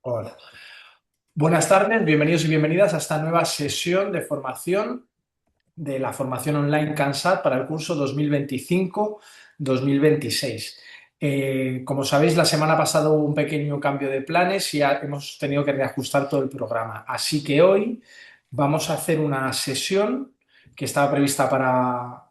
Hola. Buenas tardes, bienvenidos y bienvenidas a esta nueva sesión de formación de la formación online CANSAT para el curso 2025-2026. Como sabéis, la semana pasada hubo un pequeño cambio de planes y hemos tenido que reajustar todo el programa. Así que hoy vamos a hacer una sesión que estaba prevista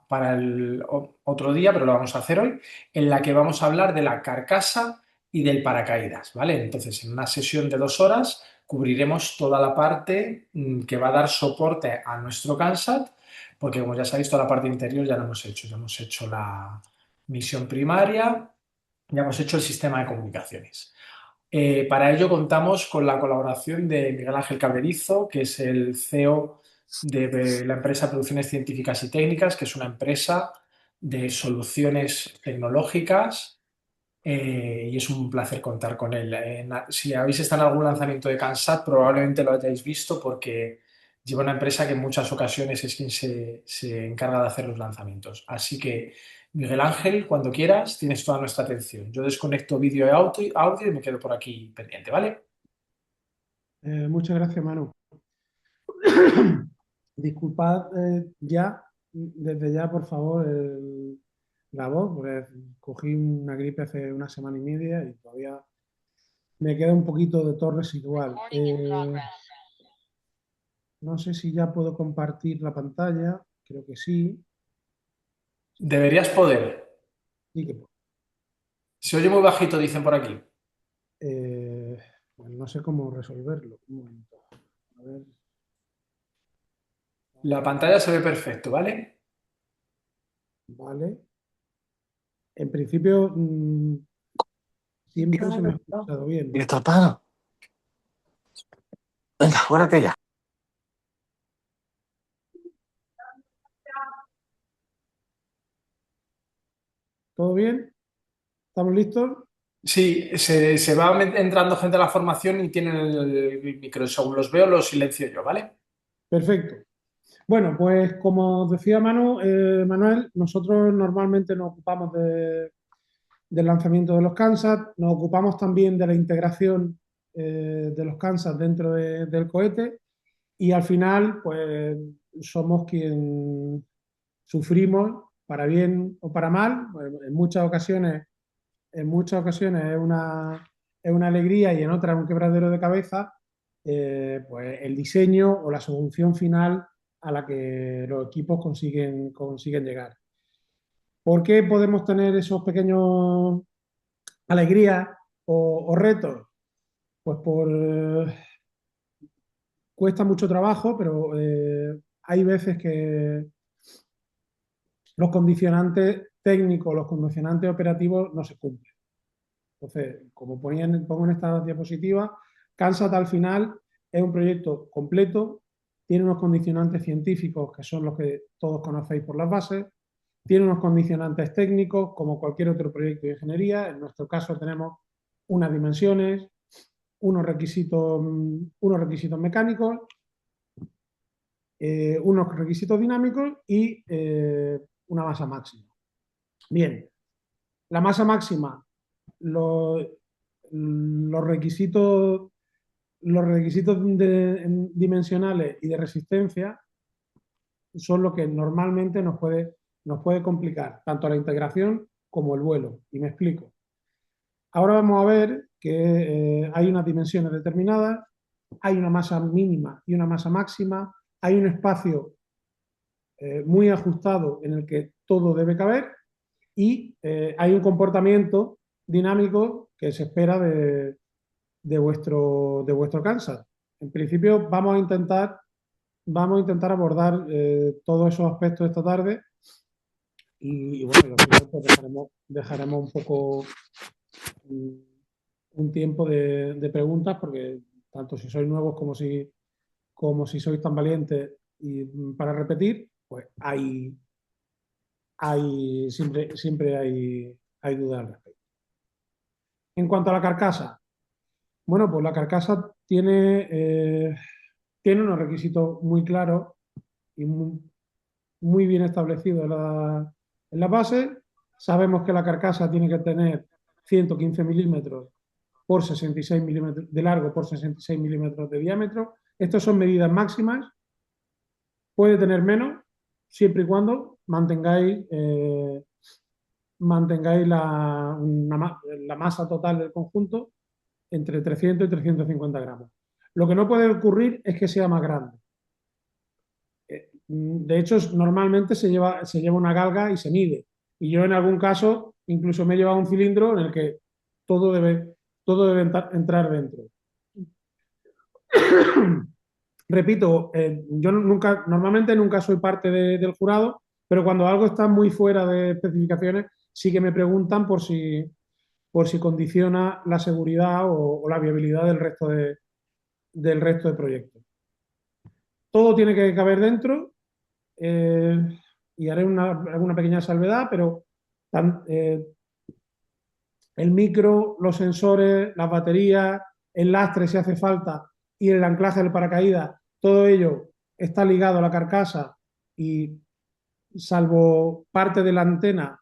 para el otro día, pero lo vamos a hacer hoy, en la que vamos a hablar de la carcasa y del paracaídas, ¿vale? Entonces, en una sesión de 2 horas cubriremos toda la parte que va a dar soporte a nuestro CANSAT, porque como ya sabéis, toda la parte interior ya lo hemos hecho. Ya hemos hecho la misión primaria, ya hemos hecho el sistema de comunicaciones. Para ello contamos con la colaboración de Miguel Ángel Cabrerizo, que es el CEO de la empresa Producciones Científicas y Técnicas, que es una empresa de soluciones tecnológicas, y es un placer contar con él. Si habéis estado en algún lanzamiento de CANSAT, probablemente lo hayáis visto porque lleva una empresa que en muchas ocasiones es quien se encarga de hacer los lanzamientos. Así que, Miguel Ángel, cuando quieras, tienes toda nuestra atención. Yo desconecto vídeo y audio y me quedo por aquí pendiente, ¿vale? Muchas gracias, Manu. Disculpad desde ya, por favor, la voz, porque cogí una gripe hace una semana y media y todavía me queda un poquito de tos residual. No sé si ya puedo compartir la pantalla, creo que sí. Deberías poder. Sí que puedo. Se oye muy bajito, dicen por aquí. Eh, bueno, no sé cómo resolverlo. Un momento. A ver, La pantalla se ve perfecto, ¿vale? vale. En principio, siempre se me ha escuchado bien. Director Pano, venga, guárdate ya. ¿Todo bien? ¿Estamos listos? Sí, se va entrando gente a la formación y tienen el micro. Según los veo, los silencio yo, ¿vale? Perfecto. Bueno, pues como decía Manuel, nosotros normalmente nos ocupamos del lanzamiento de los Kansas, nos ocupamos también de la integración de los Kansas dentro del cohete y al final, pues somos quien sufrimos, para bien o para mal. Pues, en muchas ocasiones es una alegría y en otras un quebradero de cabeza, pues el diseño o la solución final a la que los equipos consiguen llegar. ¿Por qué podemos tener esos pequeños alegrías o retos? Pues cuesta mucho trabajo, pero hay veces que los condicionantes técnicos, los condicionantes operativos no se cumplen. Entonces, como pongo en esta diapositiva, Kansat al final es un proyecto completo, tiene unos condicionantes científicos que son los que todos conocéis por las bases, tiene unos condicionantes técnicos como cualquier otro proyecto de ingeniería. En nuestro caso tenemos unas dimensiones, unos requisitos mecánicos, unos requisitos dinámicos y una masa máxima. Bien, la masa máxima, los, los requisitos, los requisitos dimensionales y de resistencia son lo que normalmente nos puede complicar tanto la integración como el vuelo. Y me explico. Ahora vamos a ver que hay unas dimensiones determinadas, hay una masa mínima y una masa máxima, hay un espacio muy ajustado en el que todo debe caber y hay un comportamiento dinámico que se espera de vuestro Kansas. En principio vamos a intentar abordar todos esos aspectos esta tarde y bueno, al final pues dejaremos un poco mm, un tiempo de preguntas porque tanto si sois nuevos como si sois tan valientes y para repetir, pues siempre hay dudas al respecto. En cuanto a la carcasa, bueno, pues la carcasa tiene unos requisitos muy claros y muy bien establecidos en la base. Sabemos que la carcasa tiene que tener 115 milímetros por 66 milímetros de largo por 66 milímetros de diámetro. Estas son medidas máximas. Puede tener menos, siempre y cuando mantengáis la masa total del conjunto entre 300 y 350 gramos. Lo que no puede ocurrir es que sea más grande. De hecho, normalmente se lleva una galga y se mide. Y yo en algún caso incluso me he llevado un cilindro en el que todo debe, todo debe entrar dentro. Repito, yo normalmente nunca soy parte del jurado, pero cuando algo está muy fuera de especificaciones, sí que me preguntan por si condiciona la seguridad o la viabilidad del resto de proyectos. Todo tiene que caber dentro, eh, y haré alguna pequeña salvedad, pero el micro, los sensores, las baterías, el lastre si hace falta y el anclaje del paracaídas, todo ello está ligado a la carcasa y salvo parte de la antena,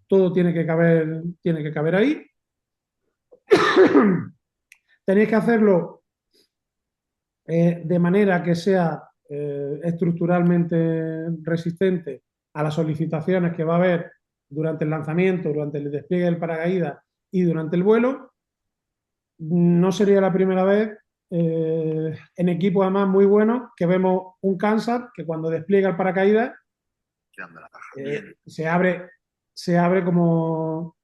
todo tiene que caber ahí. Tenéis que hacerlo de manera que sea estructuralmente resistente a las solicitaciones que va a haber durante el lanzamiento, durante el despliegue del paracaídas y durante el vuelo. No sería la primera vez en equipo además muy bueno que vemos un Kansas que cuando despliega el paracaídas se abre como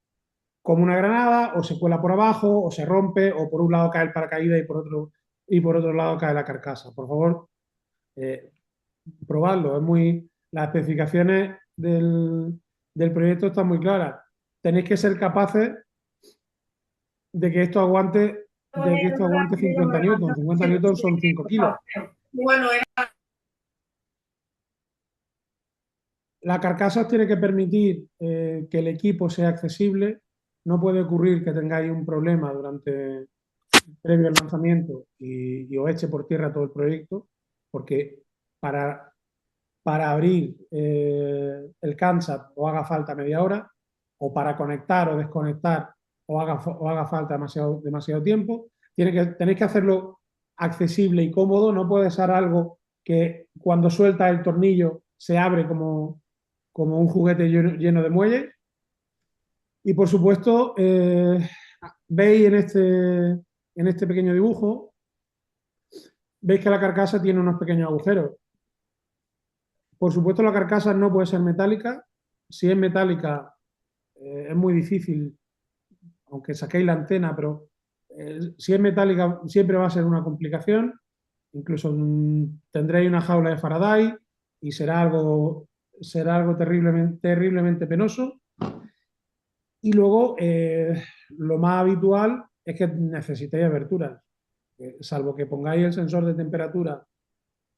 una granada o se cuela por abajo o se rompe o por un lado cae el paracaídas y por otro lado cae la carcasa. Por favor, eh, probadlo. Las especificaciones del proyecto están muy claras. Tenéis que ser capaces de que esto aguante 50 newtons. 50 newtons son 5 kilos. Bueno, La carcasa os tiene que permitir que el equipo sea accesible. No puede ocurrir que tengáis un problema previo al lanzamiento y os eche por tierra todo el proyecto, porque para abrir el Kansas os haga falta media hora, o para conectar o desconectar os haga falta demasiado tiempo. Tenéis que hacerlo accesible y cómodo. No puede ser algo que cuando suelta el tornillo se abre como un juguete lleno de muelles. Y por supuesto, veis en este pequeño dibujo, veis que la carcasa tiene unos pequeños agujeros. Por supuesto, la carcasa no puede ser metálica. Si es metálica, es muy difícil, aunque saquéis la antena, pero si es metálica siempre va a ser una complicación. Incluso tendréis una jaula de Faraday y será algo terriblemente penoso. Y luego, lo más habitual es que necesitéis aberturas, salvo que pongáis el sensor de temperatura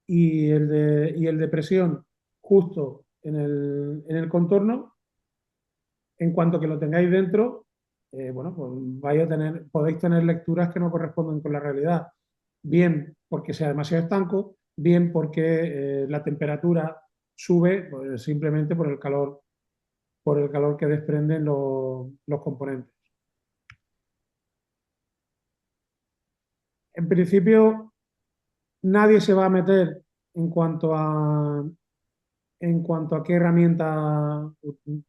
y el de presión justo en el contorno. En cuanto que lo tengáis dentro, bueno, pues podéis tener lecturas que no corresponden con la realidad. Bien porque sea demasiado estanco, bien porque la temperatura sube pues, simplemente por el calor que desprenden los componentes. En principio, nadie se va a meter en cuanto a qué herramienta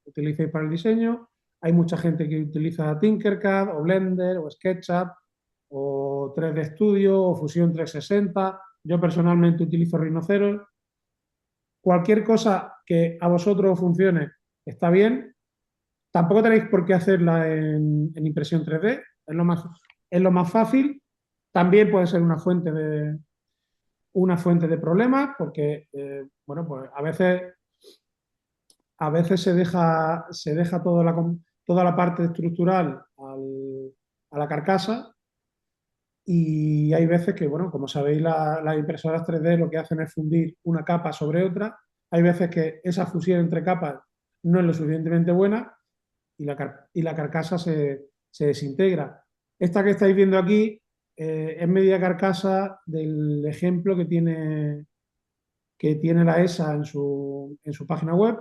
utilicéis para el diseño. Hay mucha gente que utiliza Tinkercad o Blender o SketchUp o 3D Studio o Fusion 360. Yo personalmente utilizo Rhinoceros. Cualquier cosa que a vosotros os funcione está bien. Tampoco tenéis por qué hacerla en impresión 3D. Es lo más fácil. También puede ser una fuente de problemas porque, bueno, pues a veces se deja toda la parte estructural a la carcasa, y hay veces que, bueno, como sabéis, las impresoras 3D lo que hacen es fundir una capa sobre otra. Hay veces que esa fusión entre capas no es lo suficientemente buena y la carcasa se desintegra. Esta que estáis viendo aquí es media carcasa del ejemplo que tiene la ESA en su página web.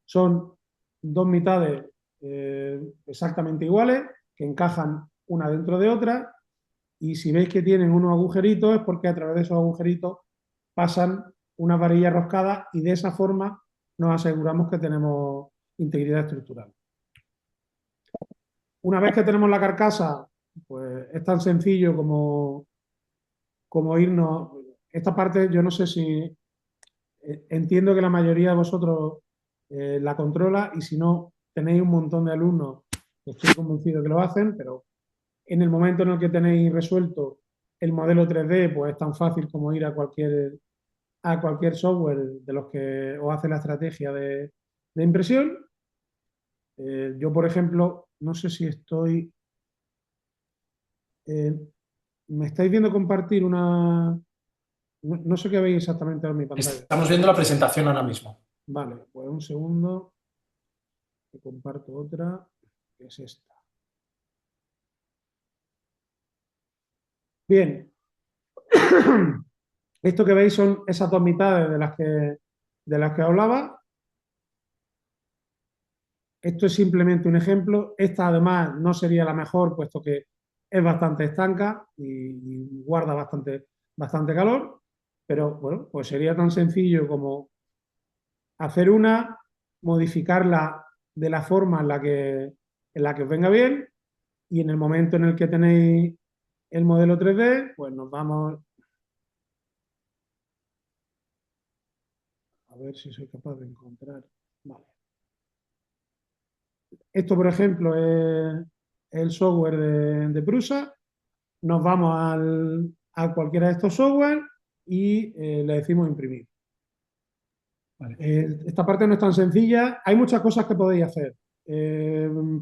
Son dos mitades exactamente iguales que encajan una dentro de otra, y si veis que tienen unos agujeritos es porque a través de esos agujeritos pasan unas varillas roscadas y de esa forma nos aseguramos que tenemos integridad estructural. Una vez que tenemos la carcasa, pues es tan sencillo como irnos. Esta parte yo no sé si entiendo que la mayoría de vosotros la controla y si no tenéis un montón de alumnos, estoy convencido que lo hacen, pero en el momento en el que tenéis resuelto el modelo 3D, pues es tan fácil como ir a cualquier software de los que os hace la estrategia de impresión. Yo, por ejemplo, no sé si estoy... eh, ¿me estáis viendo compartir una... No sé qué veis exactamente en mi pantalla? Estamos viendo la presentación ahora mismo. Vale, pues un segundo, que comparto otra, que es esta. Bien, esto que veis son esas dos mitades de las que hablaba. Esto es simplemente un ejemplo. Esta además no sería la mejor, puesto que es bastante estanca y guarda bastante calor. Pero bueno, pues sería tan sencillo como hacer una, modificarla de la forma en la que os venga bien, y en el momento en el que tenéis el modelo 3D, pues nos vamos a ver si soy capaz de encontrar. Vale. Esto, por ejemplo, es el software de Prusa. Nos vamos a cualquiera de estos software y le decimos imprimir. Vale. Esta parte no es tan sencilla. Hay muchas cosas que podéis hacer.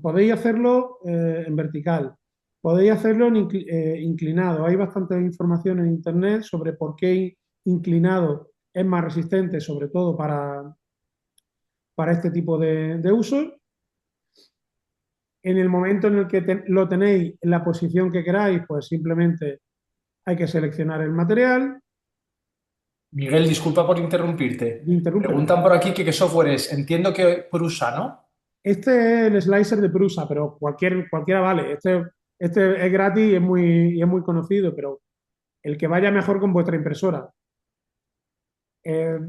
Podéis hacerlo en vertical. Podéis hacerlo inclinado. Hay bastante información en Internet sobre por qué inclinado es más resistente, sobre todo para este tipo de usos. En el momento en el que lo tenéis en la posición que queráis, pues simplemente hay que seleccionar el material. Miguel, disculpa por interrumpirte. Interrúmpeme. Preguntan por aquí que qué software es. Entiendo que Prusa, ¿no? Este es el slicer de Prusa, pero cualquiera vale. Este es gratis y es muy conocido, pero el que vaya mejor con vuestra impresora. Eh,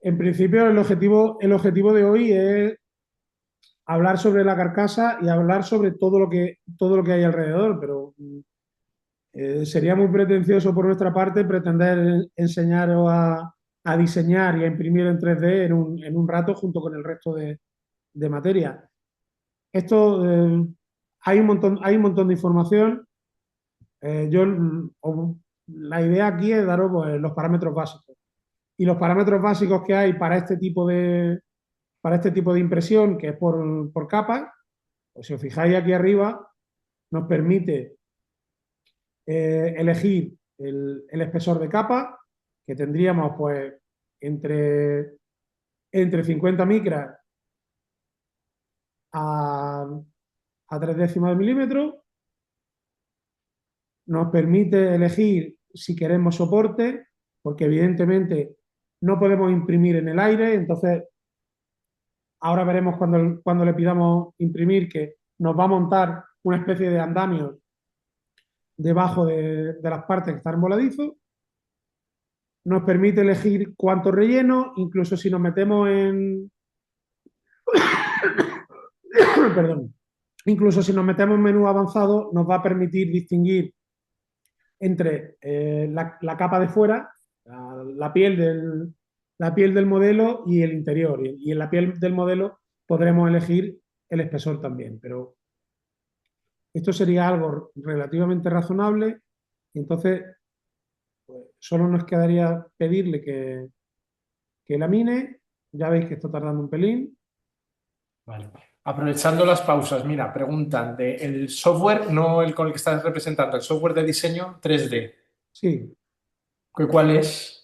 en principio, el objetivo de hoy es hablar sobre la carcasa y hablar sobre todo lo que hay alrededor, pero sería muy pretencioso por nuestra parte pretender enseñaros a diseñar y a imprimir en 3D en un rato junto con el resto de materia. Esto, hay un montón de información. La idea aquí es daros pues, los parámetros básicos. Y los parámetros básicos que hay para este tipo de impresión, que es por capas, pues si os fijáis aquí arriba, nos permite elegir el espesor de capa, que tendríamos pues entre 50 micras a, a 3 décimas de milímetro. Nos permite elegir si queremos soporte, porque evidentemente no podemos imprimir en el aire, entonces ahora veremos cuando le pidamos imprimir que nos va a montar una especie de andamio debajo de las partes que están en voladizo. Nos permite elegir cuánto relleno, incluso si nos metemos perdón, incluso si nos metemos en menú avanzado, nos va a permitir distinguir entre la capa de fuera, la piel del modelo y el interior. Y en la piel del modelo podremos elegir el espesor también, pero esto sería algo relativamente razonable. Y entonces, pues, solo nos quedaría pedirle que lamine. Ya veis que está tardando un pelín. Vale. Aprovechando las pausas, mira, preguntan de el software, no el con el que estás representando, el software de diseño 3D. Sí, ¿Cuál es?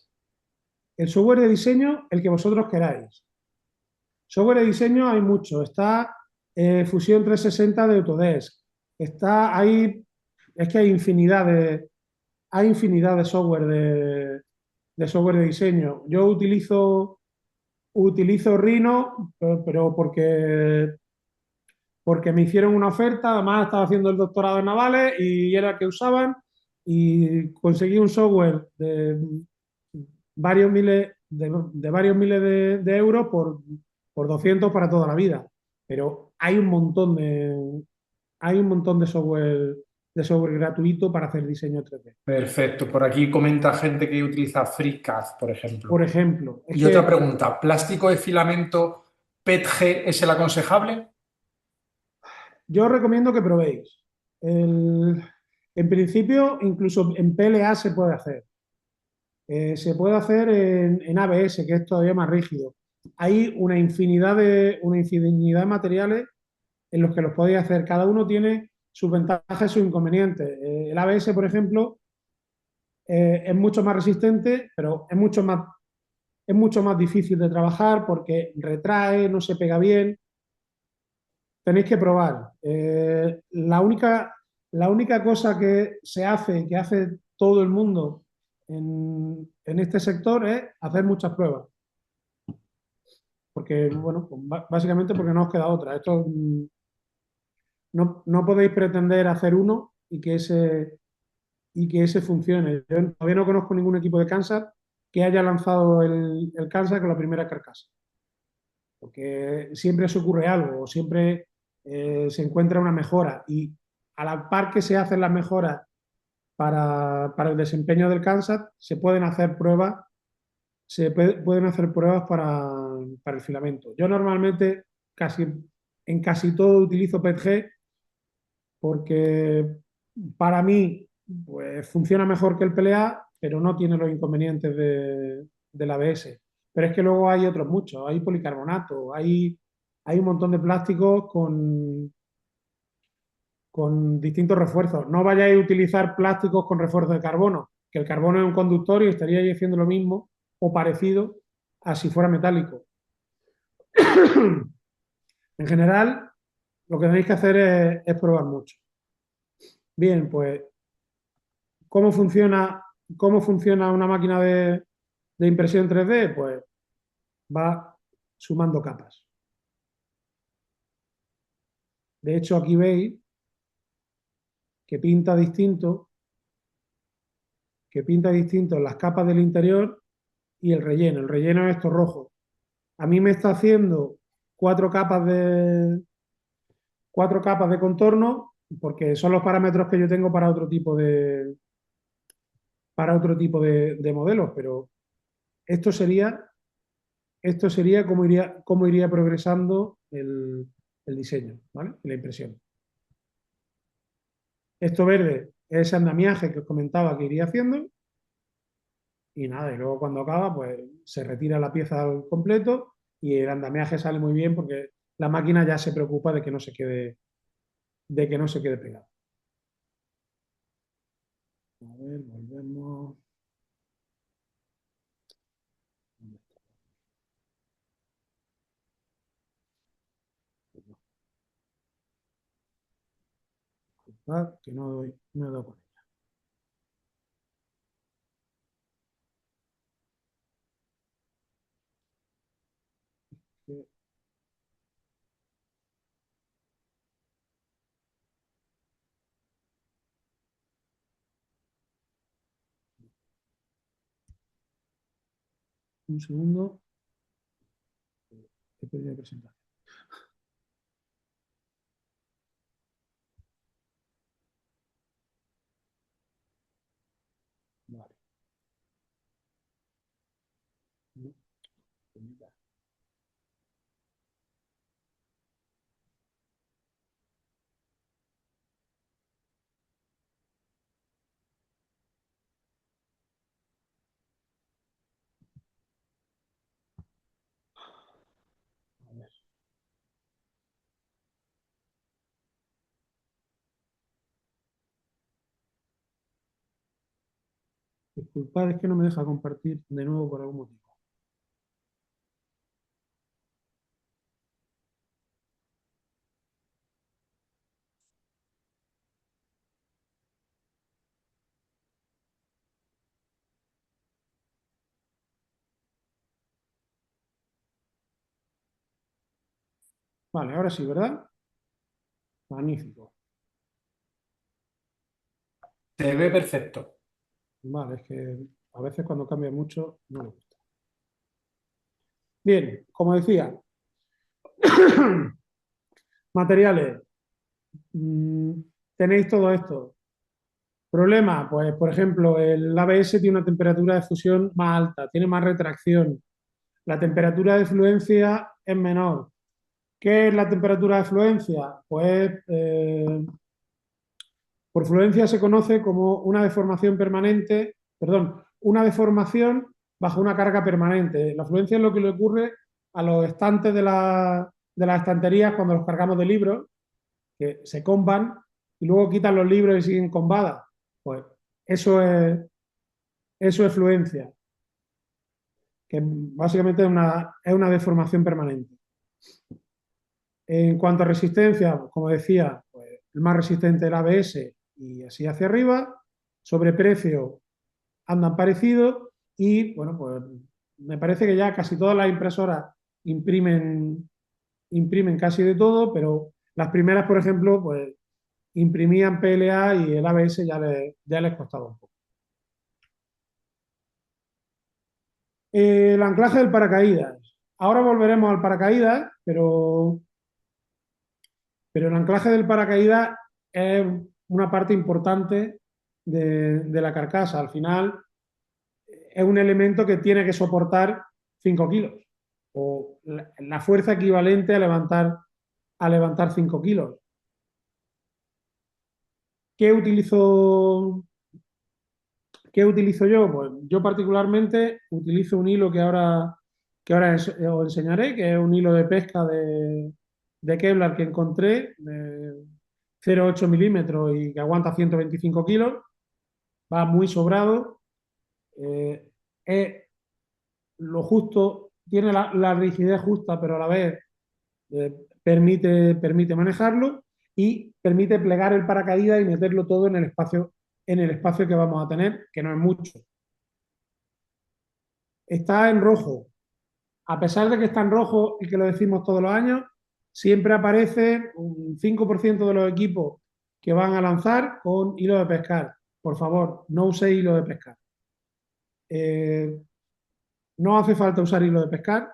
el software de diseño, el que vosotros queráis. Software de diseño hay mucho. Está Fusion 360 de Autodesk. Es que hay infinidad de software de diseño. Yo utilizo Rhino, pero porque me hicieron una oferta, además estaba haciendo el doctorado en navales y era el que usaban y conseguí un software de varios miles de euros por 200 para toda la vida. Pero hay un montón de software gratuito para hacer diseño 3D. Perfecto. Por aquí comenta gente que utiliza FreeCAD, por ejemplo. Por ejemplo, es Y otra que pregunta, ¿plástico de filamento PETG es el aconsejable? yo os recomiendo que probéis. El- en principio, incluso en PLA se puede hacer. Se puede hacer en ABS, que es todavía más rígido. Hay una infinidad de materiales en los que los podéis hacer. Cada uno tiene sus ventajas y sus inconvenientes. El ABS, por ejemplo, es mucho más resistente, pero es mucho más difícil de trabajar porque retrae, no se pega bien. Tenéis que probar. La única cosa que hace todo el mundo en este sector es hacer muchas pruebas. Porque, bueno, pues básicamente porque no os queda otra. No podéis pretender hacer uno y que ese funcione. Yo todavía no conozco ningún equipo de Kansas que haya lanzado el Kansas con la primera carcasa. Porque siempre se ocurre algo, o siempre se encuentra una mejora. Y a la par que se hacen las mejoras para el desempeño del Kansas, pueden hacer pruebas para el filamento. Yo normalmente en casi todo utilizo PETG porque para mí pues, funciona mejor que el PLA, pero no tiene los inconvenientes del ABS. Pero es que luego hay otros muchos, hay policarbonato, hay un montón de plásticos con distintos refuerzos. No vayáis a utilizar plásticos con refuerzo de carbono, que el carbono es un conductor y estaríais haciendo lo mismo o parecido a si fuera metálico. En general, lo que tenéis que hacer es probar mucho. Bien, pues, ¿cómo funciona, cómo funciona una máquina de impresión 3D? Pues va sumando capas. De hecho, aquí veis que pinta distinto, que pinta distinto las capas del interior y el relleno. El relleno es esto rojo. A mí me está haciendo cuatro capas de, cuatro capas de contorno porque son los parámetros que yo tengo para otro tipo de modelos, pero esto sería, esto sería cómo iría progresando el diseño, ¿vale? La impresión. Esto verde es ese andamiaje que os comentaba que iría haciendo y nada, y luego cuando acaba, pues se retira la pieza al completo y el andamiaje sale muy bien porque la máquina ya se preocupa de que no se quede pegado. A ver, volvemos. Que no he dado con ella. Un segundo, he perdido presentación. Vale. No, a ver. Disculpad, es que no me deja compartir de nuevo por algún motivo. Vale, ahora sí, ¿verdad? Magnífico. Se ve perfecto. Vale, es que a veces cuando cambia mucho no me gusta. Bien, como decía, materiales. Mm, tenéis todo esto. Problema, pues por ejemplo, el ABS tiene una temperatura de fusión más alta, tiene más retracción. La temperatura de fluencia es menor. ¿Qué es la temperatura de fluencia? Pues por fluencia se conoce como una deformación permanente, perdón, una deformación bajo una carga permanente. La fluencia es lo que le ocurre a los estantes de las estanterías cuando los cargamos de libros, que se comban y luego quitan los libros y siguen combadas. Pues eso eso es fluencia, que básicamente es una deformación permanente. En cuanto a resistencia, como decía, pues, el más resistente es el ABS y así hacia arriba. Sobre precio andan parecidos y, bueno, pues me parece que ya casi todas las impresoras imprimen, imprimen casi de todo, pero las primeras, por ejemplo, pues imprimían PLA y el ABS ya les costaba un poco. El anclaje del paracaídas. Ahora volveremos al paracaídas, pero el anclaje del paracaídas es una parte importante de la carcasa. Al final es un elemento que tiene que soportar 5 kilos o la fuerza equivalente a levantar 5 kilos. ¿Qué utilizo, ¿Qué utilizo yo? Pues yo particularmente utilizo un hilo que ahora os enseñaré, que es un hilo de pesca de Kevlar que encontré, de 0,8 milímetros y que aguanta 125 kilos, va muy sobrado, es lo justo, tiene la rigidez justa, pero a la vez permite manejarlo y permite plegar el paracaídas y meterlo todo en el espacio que vamos a tener, que no es mucho. Está en rojo. A pesar de que está en rojo y que lo decimos todos los años, siempre aparece un 5% de los equipos que van a lanzar con hilo de pescar. Por favor, no use hilo de pescar. Eh, no hace falta usar hilo de pescar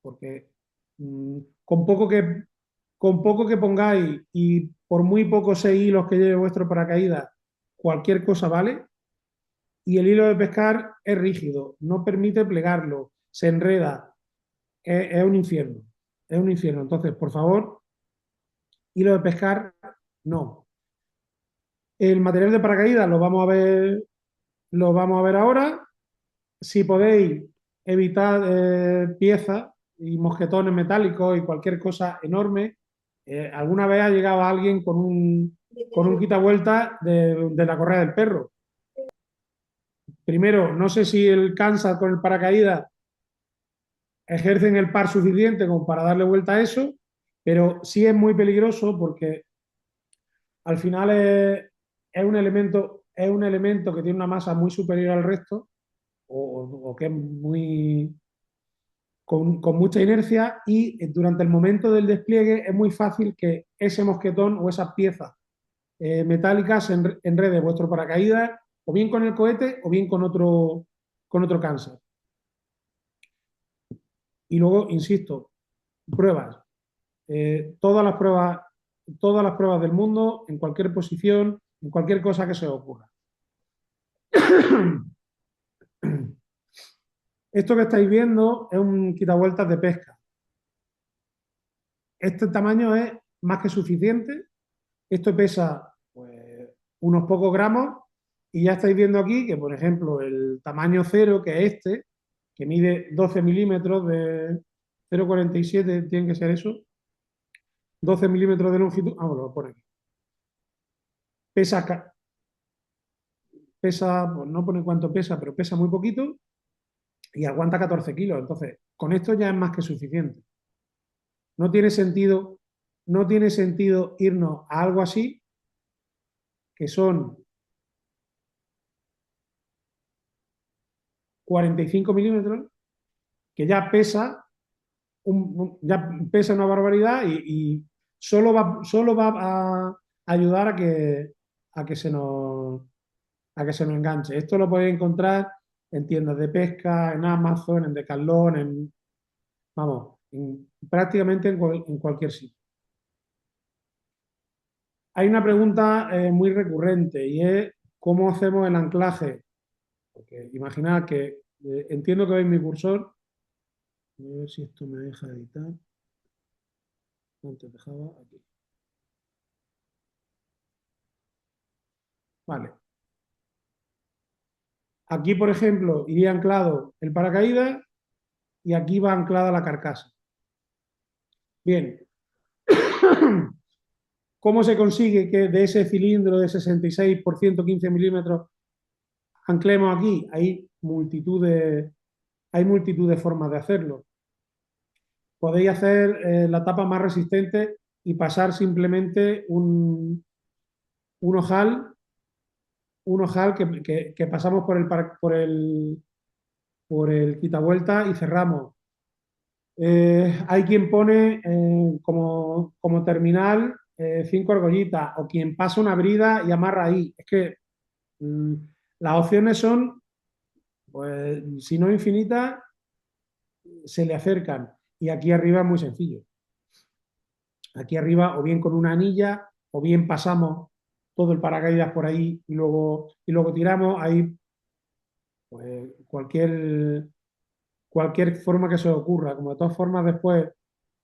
porque mm, con, poco que, con poco que pongáis y por muy pocos 6 hilos que lleve vuestro paracaídas, cualquier cosa vale. Y el hilo de pescar es rígido, no permite plegarlo, se enreda, es un infierno. Es un infierno. Entonces, por favor, hilo de pescar, no. El material de paracaídas lo vamos a ver ahora. Si podéis evitar piezas y mosquetones metálicos y cualquier cosa enorme, alguna vez ha llegado alguien con un quitavueltas de la correa del perro. Primero, no sé si el Kansas con el paracaídas ejercen el par suficiente como para darle vuelta a eso, pero sí es muy peligroso porque al final es un elemento que tiene una masa muy superior al resto o que es muy con mucha inercia y durante el momento del despliegue es muy fácil que ese mosquetón o esas piezas metálicas se enrede vuestro paracaídas o bien con el cohete o bien con otro cáncer. Y luego, insisto, pruebas. Todas las pruebas del mundo, en cualquier posición, en cualquier cosa que se os ocurra. Esto que estáis viendo es un quitavueltas de pesca. Este tamaño es más que suficiente. Esto pesa pues, unos pocos gramos y ya estáis viendo aquí que, por ejemplo, el tamaño cero, que es este, que mide 12 milímetros de 0,47, tiene que ser eso, 12 milímetros de longitud, bueno, lo pone aquí. Pesa, pues no pone cuánto pesa, pero pesa muy poquito y aguanta 14 kilos. Entonces, con esto ya es más que suficiente. No tiene sentido, no tiene sentido irnos a algo así, que son 45 milímetros, que ya pesa, ya pesa una barbaridad solo va a ayudar a que se nos enganche. Esto lo podéis encontrar en tiendas de pesca, en Amazon, en Decathlon, vamos, prácticamente en cualquier sitio. Hay una pregunta muy recurrente y es ¿cómo hacemos el anclaje? Porque imaginad que entiendo que veis mi cursor. A ver si esto me deja editar. Antes dejaba aquí. Vale. Aquí, por ejemplo, iría anclado el paracaídas y aquí va anclada la carcasa. Bien. ¿Cómo se consigue que de ese cilindro de 66 por 115 milímetros anclemos aquí? Hay multitud de formas de hacerlo. Podéis hacer la tapa más resistente y pasar simplemente un ojal, que pasamos por el quitavuelta y cerramos. Hay quien pone como terminal 5 argollitas o quien pasa una brida y amarra ahí. Es que mm, las opciones son, pues, si no infinitas, se le acercan. Y aquí arriba es muy sencillo. Aquí arriba, o bien con una anilla, o bien pasamos todo el paracaídas por ahí y luego tiramos. Ahí, pues, cualquier forma que se os ocurra. Como de todas formas, después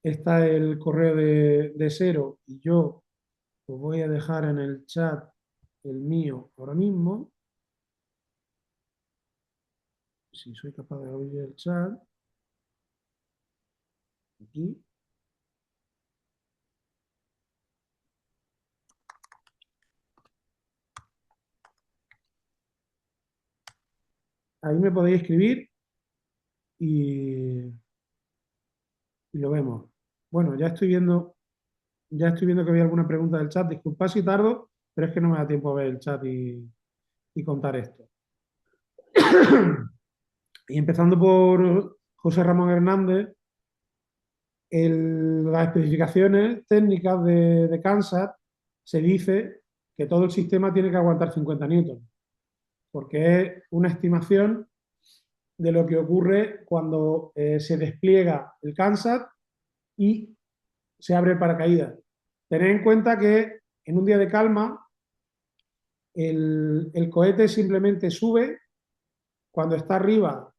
está el correo de Cero y yo os voy a dejar en el chat el mío ahora mismo. Si soy capaz de abrir el chat. Aquí. Ahí me podéis escribir y, y lo vemos. Bueno, ya estoy viendo que había alguna pregunta del chat. Disculpad si tardo, pero es que no me da tiempo a ver el chat y contar esto. Y empezando por José Ramón Hernández, las especificaciones técnicas de Kansas se dice que todo el sistema tiene que aguantar 50 newtons, porque es una estimación de lo que ocurre cuando se despliega el Kansas y se abre el paracaídas. Tened en cuenta que en un día de calma el cohete simplemente sube, cuando está arriba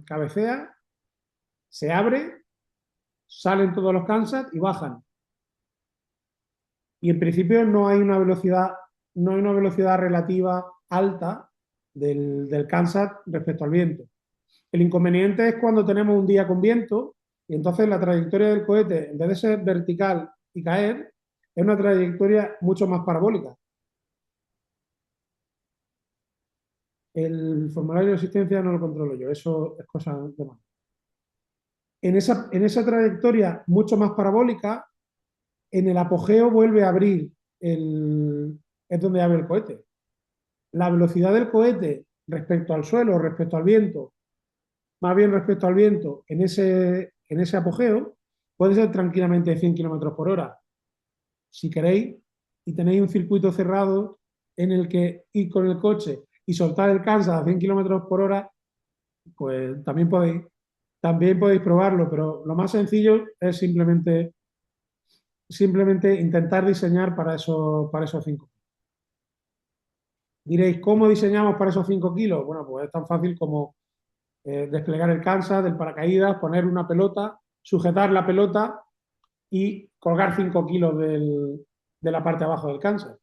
cabecea, se abre, salen todos los Kansas y bajan. Y en principio no hay una velocidad relativa alta del Kansas respecto al viento. El inconveniente es cuando tenemos un día con viento y entonces la trayectoria del cohete, en vez de ser vertical y caer, es una trayectoria mucho más parabólica. El formulario de asistencia no lo controlo yo, eso es cosa de más. En esa trayectoria mucho más parabólica, en el apogeo vuelve a abrir, es donde abre el cohete. La velocidad del cohete respecto al suelo, respecto al viento, más bien respecto al viento, en ese apogeo, puede ser tranquilamente 100 kilómetros por hora. Si queréis, y tenéis un circuito cerrado en el que ir con el coche y soltar el Kansas a 100 kilómetros por hora, pues también podéis probarlo, pero lo más sencillo es simplemente intentar diseñar para esos 5. Diréis, ¿cómo diseñamos para esos 5 kilos? Bueno, pues es tan fácil como desplegar el Kansas del paracaídas, poner una pelota, sujetar la pelota y colgar 5 kilos de la parte de abajo del Kansas.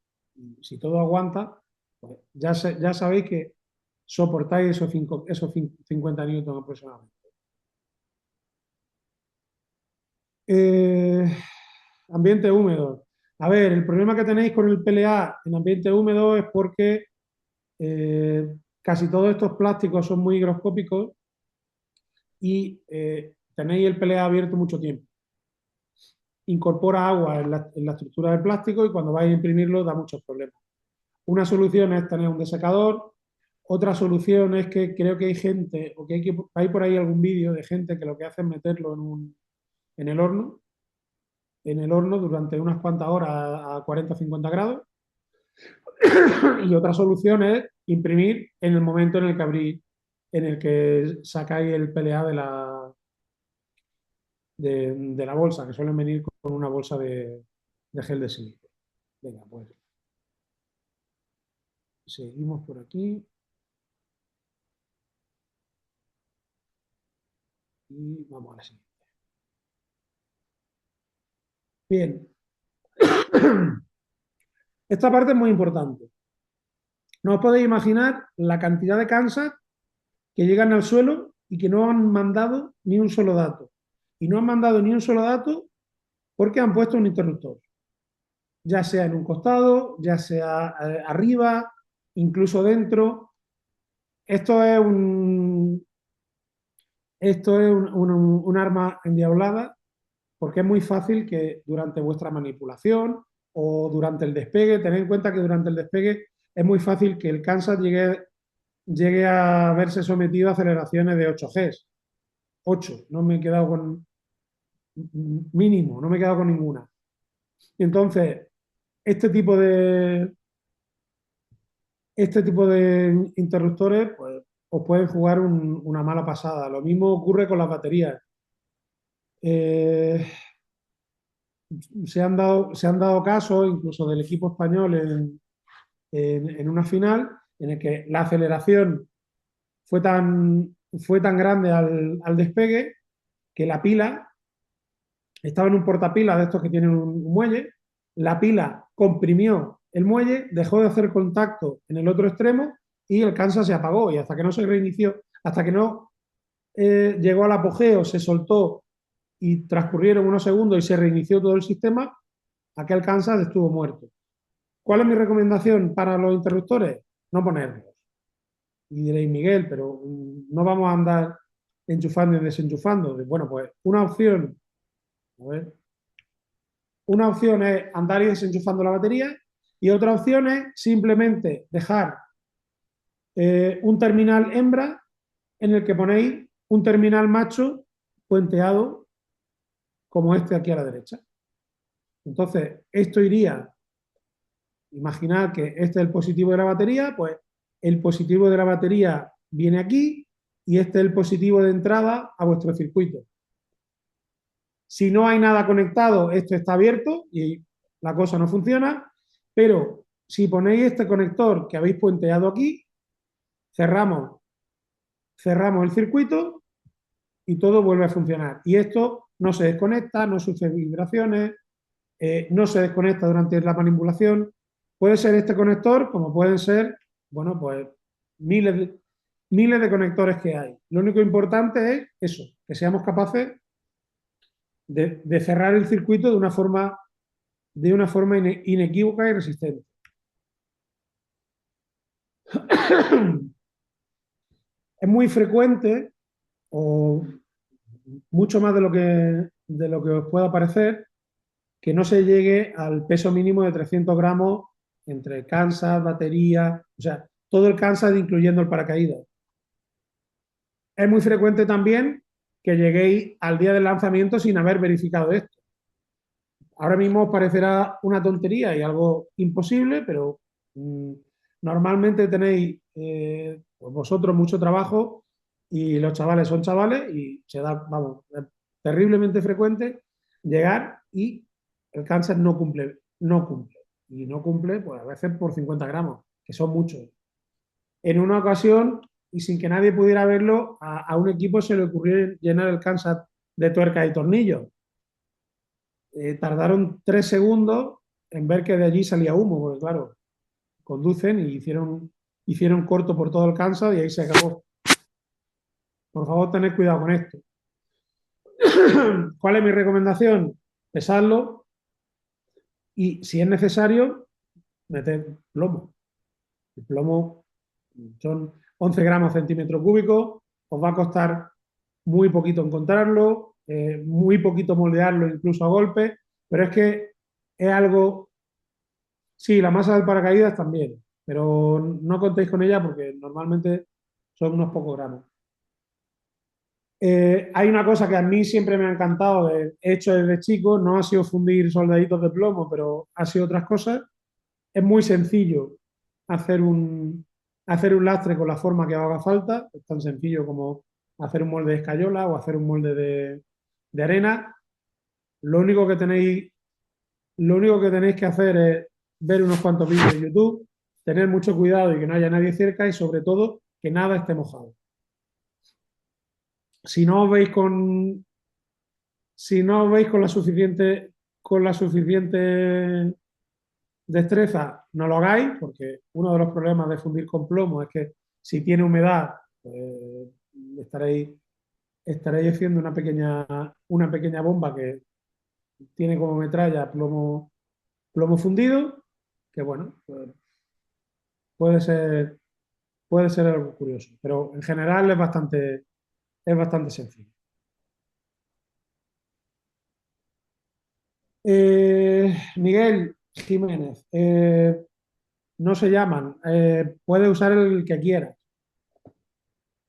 Si todo aguanta, pues ya sabéis que soportáis esos 50 newtons aproximadamente. Eh, ambiente húmedo. A ver, el problema que tenéis con el PLA en ambiente húmedo es porque casi todos estos plásticos son muy higroscópicos y tenéis el PLA abierto mucho tiempo. Incorpora agua en la estructura del plástico y cuando vais a imprimirlo da muchos problemas. Una solución es tener un desecador. Otra solución es que creo que hay gente, o hay por ahí algún vídeo de gente que lo que hace es meterlo en el horno en el horno durante unas cuantas horas a 40 o 50 grados. Y otra solución es imprimir en el momento en el que en el que sacáis el PLA de la bolsa, que suelen venir con una bolsa de gel de silicio. Venga, pues seguimos por aquí y vamos a la siguiente. Bien, esta parte es muy importante. No os podéis imaginar la cantidad de Kansas que llegan al suelo y que no han mandado ni un solo dato. Y no han mandado ni un solo dato porque han puesto un interruptor, ya sea en un costado, ya sea arriba, incluso dentro. Esto es un arma endiablada porque es muy fácil que durante vuestra manipulación o durante el despegue, tened en cuenta que durante el despegue es muy fácil que el Kansas llegue a verse sometido a aceleraciones de 8 Gs. 8, no me he quedado con mínimo, no me he quedado con ninguna. Y entonces, este tipo de, este tipo de interruptores pues, os pueden jugar una mala pasada. Lo mismo ocurre con las baterías. Eh, se han dado casos, incluso del equipo español, en una final, en el que la aceleración fue tan grande al despegue que la pila estaba en un portapilas de estos que tienen un muelle, la pila comprimió el muelle, dejó de hacer contacto en el otro extremo y el Kansas se apagó. Y hasta que no se reinició, hasta que no llegó al apogeo, se soltó y transcurrieron unos segundos y se reinició todo el sistema, aquel Kansas estuvo muerto. ¿Cuál es mi recomendación para los interruptores? No ponerlos. Y diréis, Miguel, pero no vamos a andar enchufando y desenchufando. Bueno, pues a ver, una opción es andar y desenchufando la batería y otra opción es simplemente dejar un terminal hembra en el que ponéis un terminal macho puenteado como este aquí a la derecha. Entonces, esto iría, imaginad que este es el positivo de la batería, pues el positivo de la batería viene aquí y este es el positivo de entrada a vuestro circuito. Si no hay nada conectado, esto está abierto y la cosa no funciona, pero si ponéis este conector que habéis puenteado aquí, cerramos, cerramos el circuito y todo vuelve a funcionar. Y esto no se desconecta, no sufre vibraciones, no se desconecta durante la manipulación. Puede ser este conector, como pueden ser, bueno, pues miles de conectores que hay. Lo único importante es eso, que seamos capaces de cerrar el circuito de una forma inequívoca y resistente. Es muy frecuente, o mucho más de lo que os pueda parecer, que no se llegue al peso mínimo de 300 gramos entre Kansas, batería, o sea, todo el Kansas incluyendo el paracaídas. Es muy frecuente también que lleguéis al día del lanzamiento sin haber verificado esto. Ahora mismo os parecerá una tontería y algo imposible, pero normalmente tenéis pues vosotros mucho trabajo y los chavales son chavales y se da, vamos, es terriblemente frecuente llegar y el cáncer no cumple, no cumple. Y no cumple, pues a veces por 50 gramos, que son muchos. En una ocasión, y sin que nadie pudiera verlo, a un equipo se le ocurrió llenar el cáncer de tuercas y tornillos. Tardaron 3 segundos en ver que de allí salía humo, porque claro, conducen y hicieron corto por todo el Kansas y ahí se acabó. Por favor, tened cuidado con esto. ¿Cuál es mi recomendación? Pesarlo y, si es necesario, meter plomo. El plomo son 11 gramos centímetro cúbico, os va a costar muy poquito encontrarlo, muy poquito moldearlo incluso a golpe, pero es que es algo. Sí, la masa del paracaídas también, pero no contéis con ella porque normalmente son unos pocos gramos. Hay una cosa que a mí siempre me ha encantado, he hecho desde chico, no ha sido fundir soldaditos de plomo, pero ha sido otras cosas. Es muy sencillo hacer hacer un lastre con la forma que haga falta, es tan sencillo como hacer un molde de escayola o hacer un molde de arena. Lo único que tenéis, lo único que tenéis que hacer es ver unos cuantos vídeos de YouTube, tener mucho cuidado y que no haya nadie cerca y sobre todo que nada esté mojado. Si no os veis si no os veis con la suficiente destreza, no lo hagáis, porque uno de los problemas de fundir con plomo es que si tiene humedad, pues, estaréis, estaréis haciendo una pequeña bomba que tiene como metralla plomo fundido, que bueno, pues puede ser, puede ser algo curioso, pero en general es bastante sencillo. Miguel Jiménez, no se llaman, puede usar el que quiera.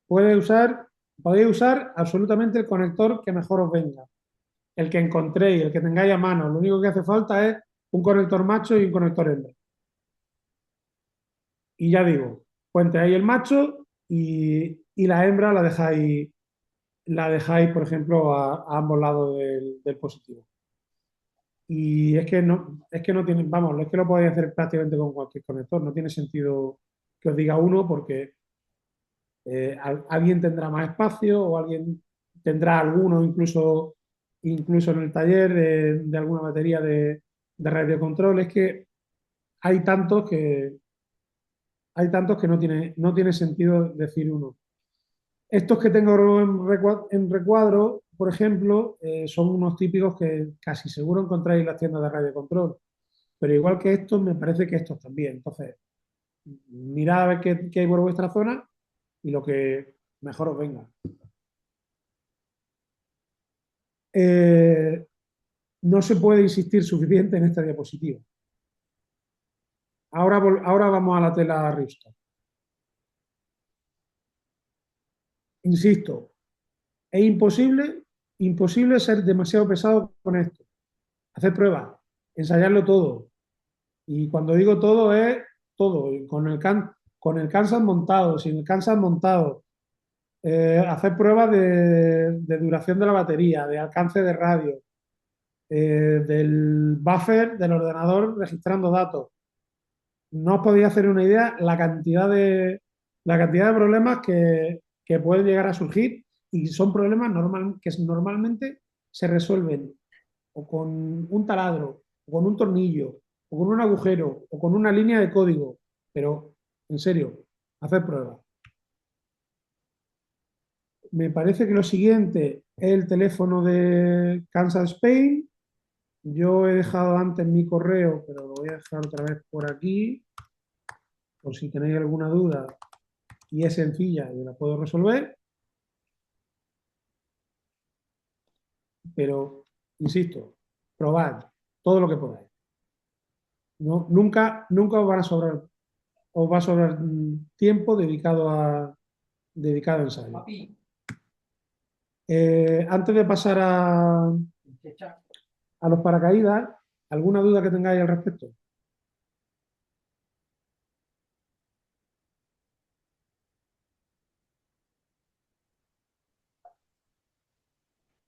Puede usar, podéis usar absolutamente el conector que mejor os venga, el que encontréis, el que tengáis a mano. Lo único que hace falta es un conector macho y un conector hembra. Y ya digo, puente ahí el macho y la hembra la dejáis, por ejemplo, a ambos lados del positivo. Y es que no tiene, vamos, es que lo podéis hacer prácticamente con cualquier conector. No tiene sentido que os diga uno porque alguien tendrá más espacio o alguien tendrá alguno incluso en el taller de alguna batería de radiocontrol. Es que hay tantos que, no tiene sentido decir uno. Estos que tengo en recuadro, por ejemplo, son unos típicos que casi seguro encontráis en las tiendas de radiocontrol. Pero igual que estos, me parece que estos también. Entonces, mirad a ver qué hay por vuestra zona y lo que mejor os venga. Eh, no se puede insistir suficiente en esta diapositiva. Ahora vamos a la tela Ripstop. Insisto, es imposible ser demasiado pesado con esto. Hacer pruebas, ensayarlo todo. Y cuando digo todo es todo, con el Kansas montado, sin el Kansas montado. Hacer pruebas de duración de la batería, de alcance de radio, del buffer del ordenador registrando datos. No os podéis hacer una idea la cantidad de problemas que pueden llegar a surgir y son problemas que normalmente se resuelven o con un taladro, o con un tornillo, o con un agujero, o con una línea de código. Pero, en serio, hacer pruebas. Me parece que lo siguiente es el teléfono de Kansas Spain. Yo he dejado antes mi correo, pero lo voy a dejar otra vez por aquí, por si tenéis alguna duda y es sencilla y la puedo resolver, pero insisto, probad todo lo que podáis. No, nunca os va a sobrar tiempo dedicado a ensayo. Antes de pasar a los paracaídas, ¿alguna duda que tengáis al respecto?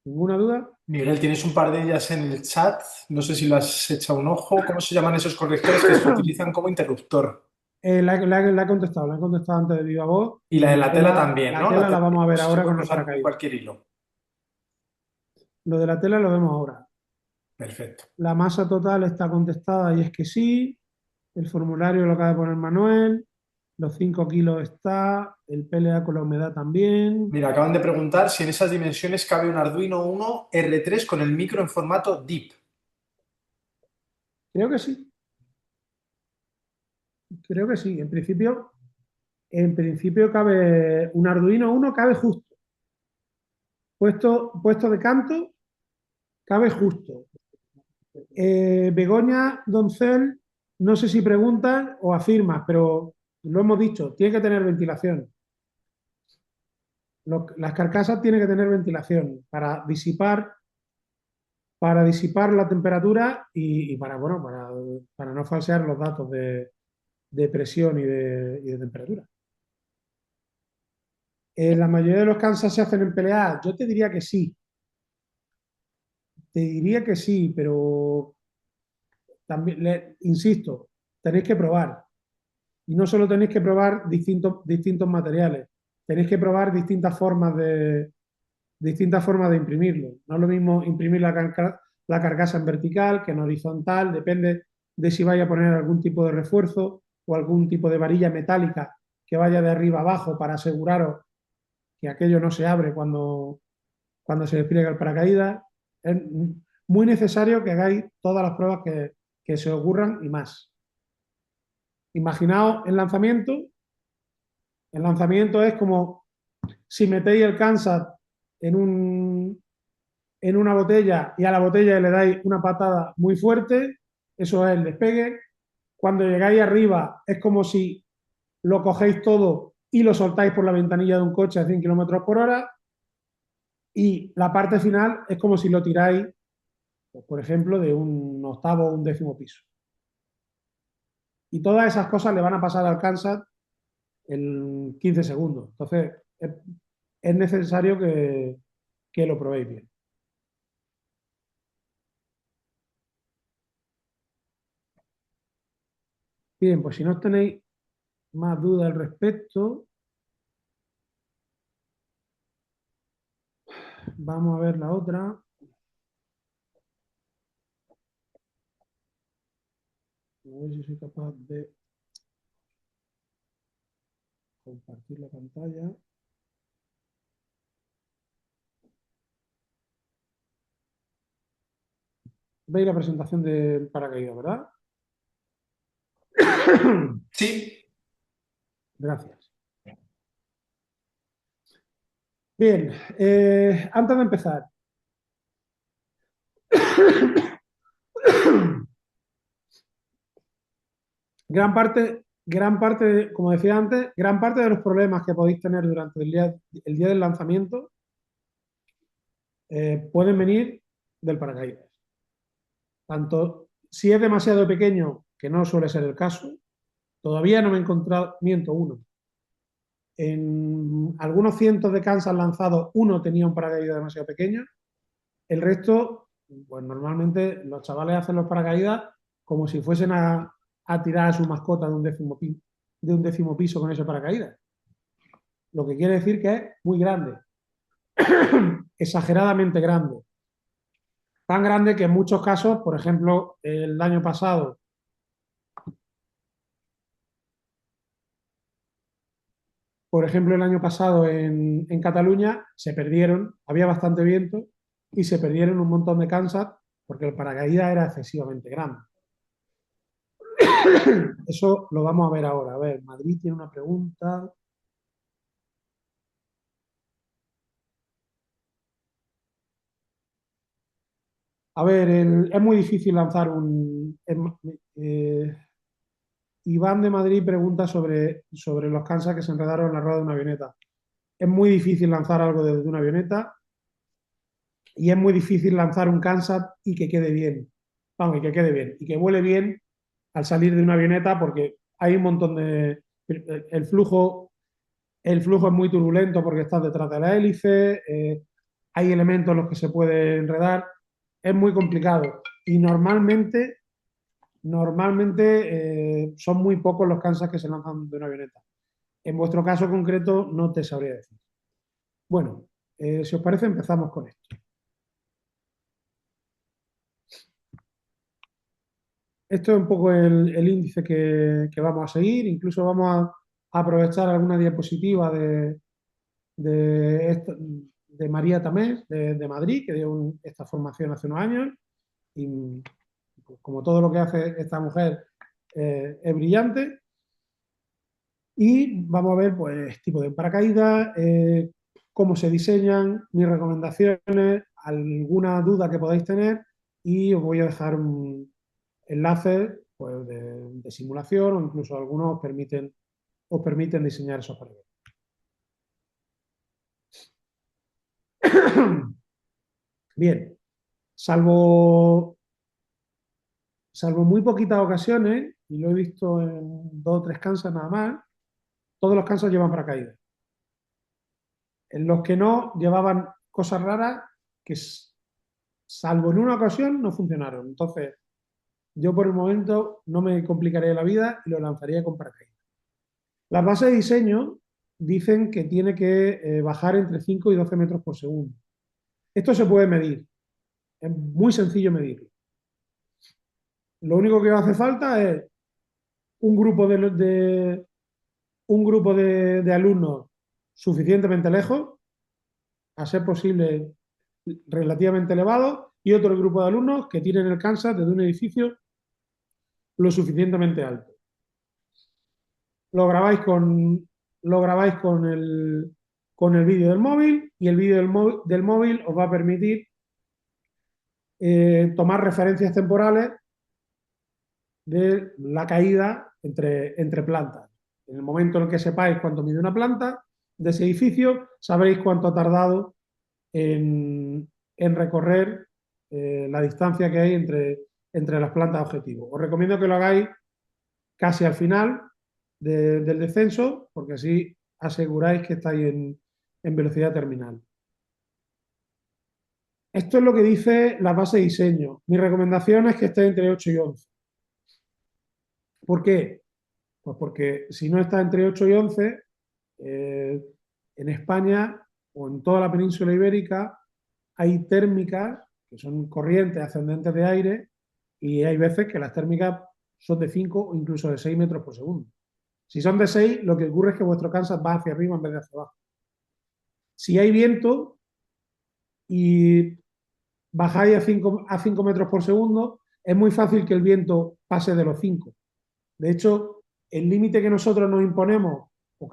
¿Ninguna duda? Miguel, tienes un par de ellas en el chat. No sé si lo has echado un ojo. ¿Cómo se llaman esos correctores que se utilizan como interruptor? La la he contestado antes de viva voz Y la de la tela también, la ¿no? tela la vamos a ver Se ahora puede con el cruzar con paracaídas. cualquier hilo. Lo de la tela lo vemos ahora. Perfecto. La masa total está contestada y es que sí. El formulario lo acaba de poner Manuel. Los 5 kilos está. El PLA con la humedad también. Mira, acaban de preguntar si en esas dimensiones cabe un Arduino Uno R3 con el micro en formato DIP. Creo que sí. Creo que sí. En principio cabe un Arduino uno cabe justo. Puesto de canto, cabe justo. Begoña Doncel, no sé si preguntas o afirmas, pero lo hemos dicho, tiene que tener ventilación. las carcasas tienen que tener ventilación para disipar la temperatura y para, bueno, para no falsear los datos de presión y de temperatura. La mayoría de los cansas se hacen en PLA. Yo te diría que sí. Te diría que sí, pero también, insisto, tenéis que probar. Y no solo tenéis que probar distintos materiales, tenéis que probar distintas formas de imprimirlo. No es lo mismo imprimir la carcasa en vertical que en horizontal, depende de si vaya a poner algún tipo de refuerzo o algún tipo de varilla metálica que vaya de arriba abajo para aseguraros que aquello no se abre cuando se despliega el paracaídas. Es muy necesario que hagáis todas las pruebas que se ocurran y más. Imaginaos el lanzamiento. El lanzamiento es como si metéis el Kansas en, en una botella y a la botella le dais una patada muy fuerte, eso es el despegue. Cuando llegáis arriba es como si lo cogéis todo y lo soltáis por la ventanilla de un coche a 100 kilómetros por hora. Y la parte final es como si lo tiráis, pues, por ejemplo, de un octavo o un décimo piso. Y todas esas cosas le van a pasar al Kansas en 15 segundos. Entonces, es necesario que lo probéis bien. Bien, pues si no tenéis más dudas al respecto, vamos a ver la otra. A ver si soy capaz de compartir la pantalla. Veis la presentación del paracaídas, ¿verdad? Sí. Gracias. Bien, antes de empezar, como decía antes, gran parte de los problemas que podéis tener durante el día del lanzamiento pueden venir del paracaídas. Tanto si es demasiado pequeño, que no suele ser el caso, todavía no me he encontrado, miento, uno. En algunos cientos de Kansas lanzados, uno tenía un paracaídas demasiado pequeño. El resto, pues normalmente los chavales hacen los paracaídas como si fuesen a tirar a su mascota de un décimo piso con ese paracaídas. Lo que quiere decir que es muy grande, exageradamente grande. Tan grande que en muchos casos, por ejemplo, el año pasado en Cataluña se perdieron, había bastante viento y se perdieron un montón de Kansas porque el paracaídas era excesivamente grande. Eso lo vamos a ver ahora. A ver, Madrid tiene una pregunta. A ver, es muy difícil lanzar Iván de Madrid pregunta sobre los Kansas que se enredaron en la rueda de una avioneta. Es muy difícil lanzar algo desde una avioneta y es muy difícil lanzar un Kansas y que quede bien. Vamos, y que quede bien. Y que vuele bien al salir de una avioneta porque hay un montón de... El flujo, el flujo es muy turbulento porque estás detrás de la hélice, hay elementos en los que se puede enredar, es muy complicado. Y normalmente son muy pocos los Kansas que se lanzan de una avioneta. En vuestro caso concreto no te sabría decir. Bueno, si os parece empezamos con esto. Esto es un poco el índice que vamos a seguir. Incluso vamos a aprovechar alguna diapositiva de María Tamés, de Madrid, que dio esta formación hace unos años. Y pues, como todo lo que hace esta mujer es brillante. Y vamos a ver, pues, tipo de paracaídas, cómo se diseñan, mis recomendaciones, alguna duda que podáis tener y os voy a dejar un enlaces pues, de simulación o incluso algunos os permiten diseñar esos paracaídas. Bien, salvo, salvo muy poquitas ocasiones, y lo he visto en dos o tres Kansas nada más, todos los Kansas llevan paracaídas. En los que no, llevaban cosas raras que, salvo en una ocasión, no funcionaron. Entonces, yo por el momento no me complicaría la vida y lo lanzaría con paracaídas. Las bases de diseño dicen que tiene que bajar entre 5 y 12 metros por segundo. Esto se puede medir, es muy sencillo medirlo. Lo único que hace falta es un grupo de alumnos suficientemente lejos, a ser posible relativamente elevado, y otro grupo de alumnos que tienen el Kansas desde un edificio lo suficientemente alto. Lo grabáis lo grabáis con el vídeo del móvil, y el vídeo del móvil os va a permitir tomar referencias temporales de la caída entre plantas. En el momento en el que sepáis cuánto mide una planta de ese edificio, sabréis cuánto ha tardado en recorrer la distancia que hay entre las plantas objetivo. Os recomiendo que lo hagáis casi al final del descenso, porque así aseguráis que estáis en velocidad terminal. Esto es lo que dice la base de diseño. Mi recomendación es que esté entre 8 y 11. ¿Por qué? Pues porque si no está entre 8 y 11, eh, en España o en toda la península ibérica hay térmicas que son corrientes ascendentes de aire, y hay veces que las térmicas son de 5 o incluso de 6 metros por segundo. Si son de 6, lo que ocurre es que vuestro Kansas va hacia arriba en vez de hacia abajo. Si hay viento y bajáis a 5 metros por segundo, es muy fácil que el viento pase de los 5. De hecho, el límite que nosotros nos imponemos, o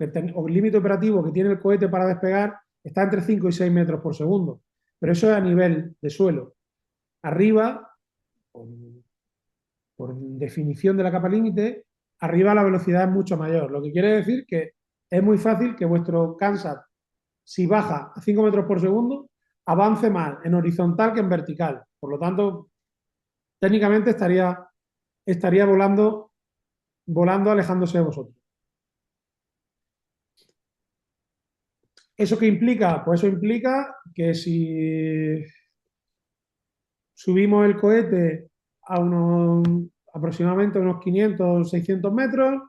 el límite operativo que tiene el cohete para despegar, está entre 5 y 6 metros por segundo. Pero eso es a nivel de suelo. Arriba, por definición de la capa límite, arriba la velocidad es mucho mayor. Lo que quiere decir que es muy fácil que vuestro Kansas, si baja a 5 metros por segundo, avance más en horizontal que en vertical. Por lo tanto, técnicamente estaría volando alejándose de vosotros. ¿Eso qué implica? Pues eso implica que si subimos el cohete a aproximadamente unos 500 600 metros,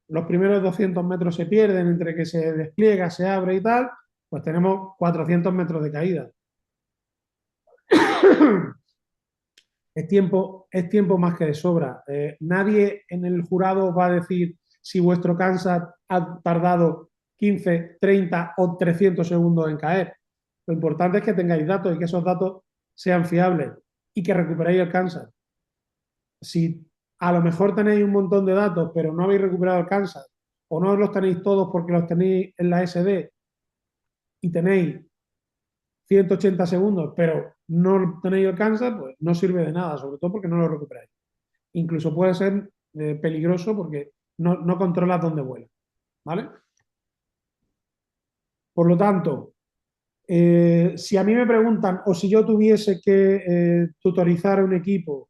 los primeros 200 metros se pierden entre que se despliega, se abre y tal, pues tenemos 400 metros de caída. Es tiempo más que de sobra. Nadie en el jurado va a decir si vuestro Kansas ha tardado 15, 30 o 300 segundos en caer. Lo importante es que tengáis datos y que esos datos sean fiables y que recuperéis el Kansas. Si a lo mejor tenéis un montón de datos, pero no habéis recuperado el Kansas, o no los tenéis todos porque los tenéis en la SD y tenéis 180 segundos, pero no tenéis el Kansas, pues no sirve de nada, sobre todo porque no lo recuperáis. Incluso puede ser peligroso porque no controlas dónde vuela. ¿Vale? Por lo tanto, si a mí me preguntan o si yo tuviese que tutorizar a un equipo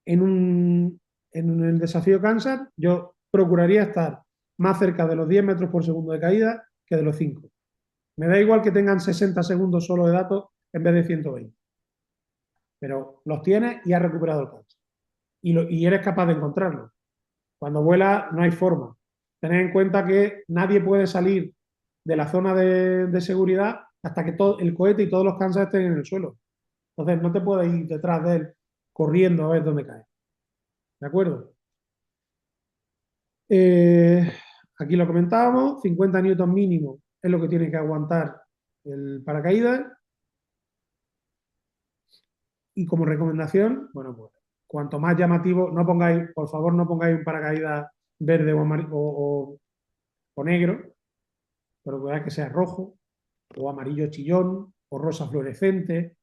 en el desafío Kansas, yo procuraría estar más cerca de los 10 metros por segundo de caída que de los 5. Me da igual que tengan 60 segundos solo de datos en vez de 120. Pero los tienes y has recuperado el Kansas. Y eres capaz de encontrarlo. Cuando vuela no hay forma. Tened en cuenta que nadie puede salir de la zona de seguridad hasta que todo el cohete y todos los Kansas estén en el suelo. Entonces no te puedes ir detrás de él corriendo a ver dónde cae. ¿De acuerdo? Eh, Aquí lo comentábamos, 50 newton mínimo es lo que tiene que aguantar el paracaídas. Y como recomendación, bueno, pues cuanto más llamativo, no pongáis, por favor, no pongáis un paracaídas verde o negro, pero que sea rojo, o amarillo chillón, o rosa fluorescente,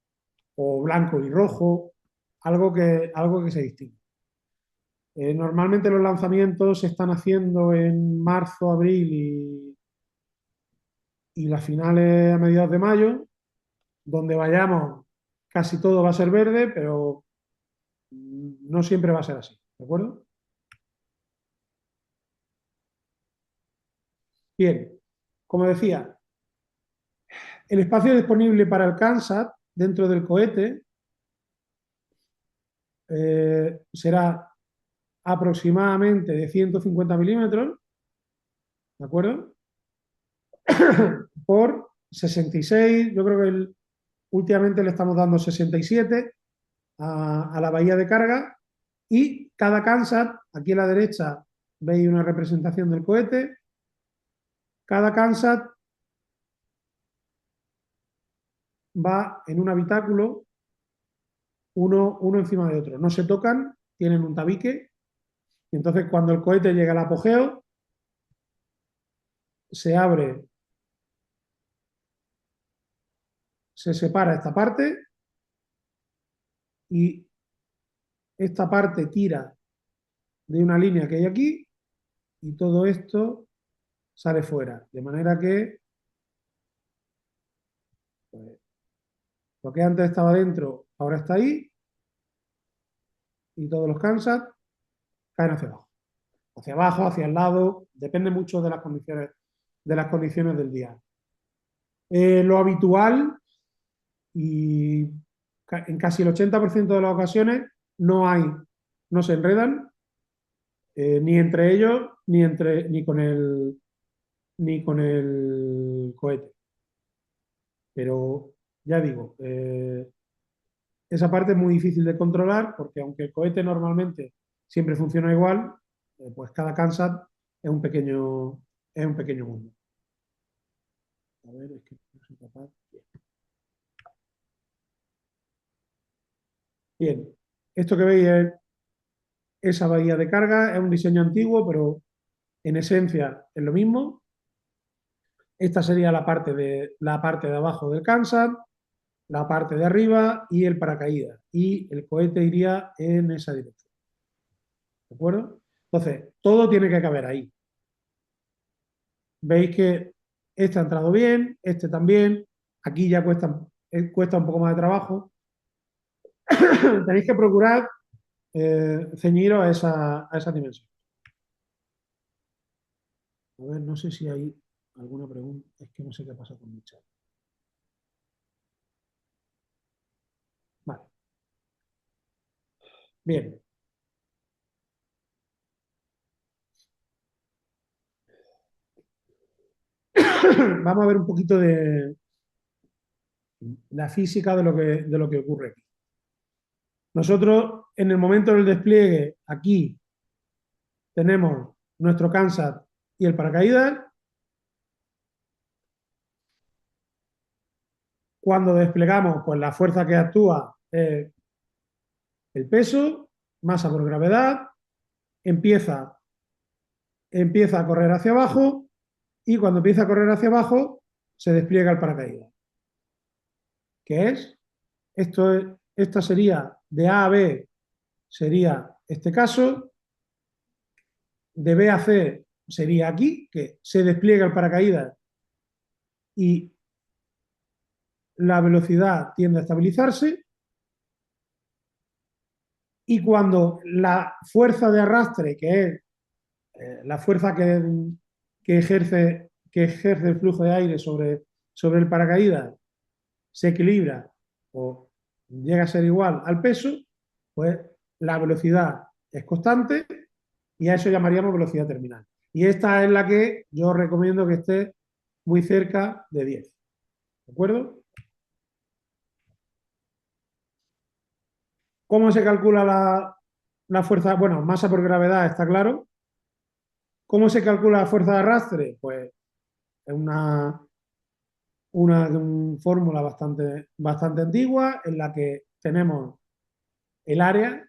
o blanco y rojo, algo que se distinga. Normalmente los lanzamientos se están haciendo en marzo, abril y las finales a mediados de mayo. donde vayamos casi todo va a ser verde, pero no siempre va a ser así, ¿de acuerdo? Bien, como decía, el espacio disponible para el CANSAT dentro del cohete será aproximadamente de 150 milímetros, ¿de acuerdo? Por 66, yo creo que últimamente le estamos dando 67 a la bahía de carga y cada CANSAT, aquí a la derecha veis una representación del cohete, cada CANSAT va en un habitáculo uno encima de otro, no se tocan, tienen un tabique y entonces cuando el cohete llega al apogeo se abre, se separa esta parte y esta parte tira de una línea que hay aquí y todo esto sale fuera. De manera que pues, lo que antes estaba dentro ahora está ahí y todos los CANSAT caen hacia abajo, hacia el lado, depende mucho de las condiciones del día. Lo habitual y en casi el 80% de las ocasiones no hay, no se enredan ni entre ellos ni con el cohete. Pero ya digo, esa parte es muy difícil de controlar porque aunque el cohete normalmente siempre funciona igual, pues cada CANSAT es un pequeño mundo. A ver, es que no soy capaz. Bien, esto que veis es esa bahía de carga, es un diseño antiguo, pero en esencia es lo mismo. Esta sería la parte de abajo del CANSAT, la parte de arriba y el paracaídas. Y el cohete iría en esa dirección. ¿De acuerdo? Entonces, todo tiene que caber ahí. Veis que este ha entrado bien, este también. Aquí ya cuesta un poco más de trabajo. Tenéis que procurar ceñiros a esa dimensión. A ver, no sé si hay alguna pregunta. Es que no sé qué pasa con mi chat. Vale. Bien. Vamos a ver un poquito de la física de lo que ocurre aquí. Nosotros, en el momento del despliegue, aquí tenemos nuestro CANSAT y el paracaídas. Cuando desplegamos, pues la fuerza que actúa es el peso, masa por gravedad, empieza, empieza a correr hacia abajo y cuando empieza a correr hacia abajo se despliega el paracaídas. ¿Qué es? Esta sería de A a B, sería este caso, de B a C sería aquí, que se despliega el paracaídas y la velocidad tiende a estabilizarse, y cuando la fuerza de arrastre, que es la fuerza que ejerce el flujo de aire sobre el paracaídas, se equilibra o llega a ser igual al peso, pues la velocidad es constante y a eso llamaríamos velocidad terminal. Y esta es la que yo recomiendo que esté muy cerca de 10. ¿De acuerdo? ¿Cómo se calcula la fuerza? Bueno, masa por gravedad está claro. ¿Cómo se calcula la fuerza de arrastre? Pues es una fórmula bastante antigua en la que tenemos el área,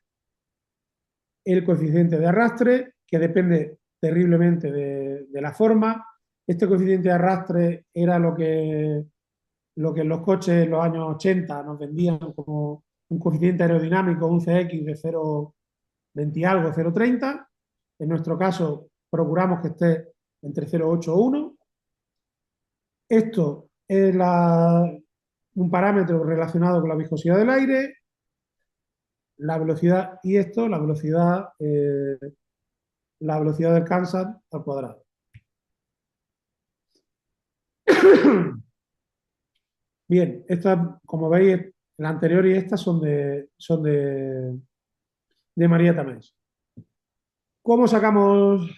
el coeficiente de arrastre, que depende terriblemente de la forma. Este coeficiente de arrastre era lo que en los coches en los años 80 nos vendían como un coeficiente aerodinámico, un CX de 0,20 algo, 0,30. En nuestro caso, procuramos que esté entre 0,8 y 1. Esto es un parámetro relacionado con la viscosidad del aire, la velocidad y esto, la velocidad del Kansas al cuadrado. Bien, estas, como veis, la anterior y esta son de María Tamés. ¿Cómo sacamos?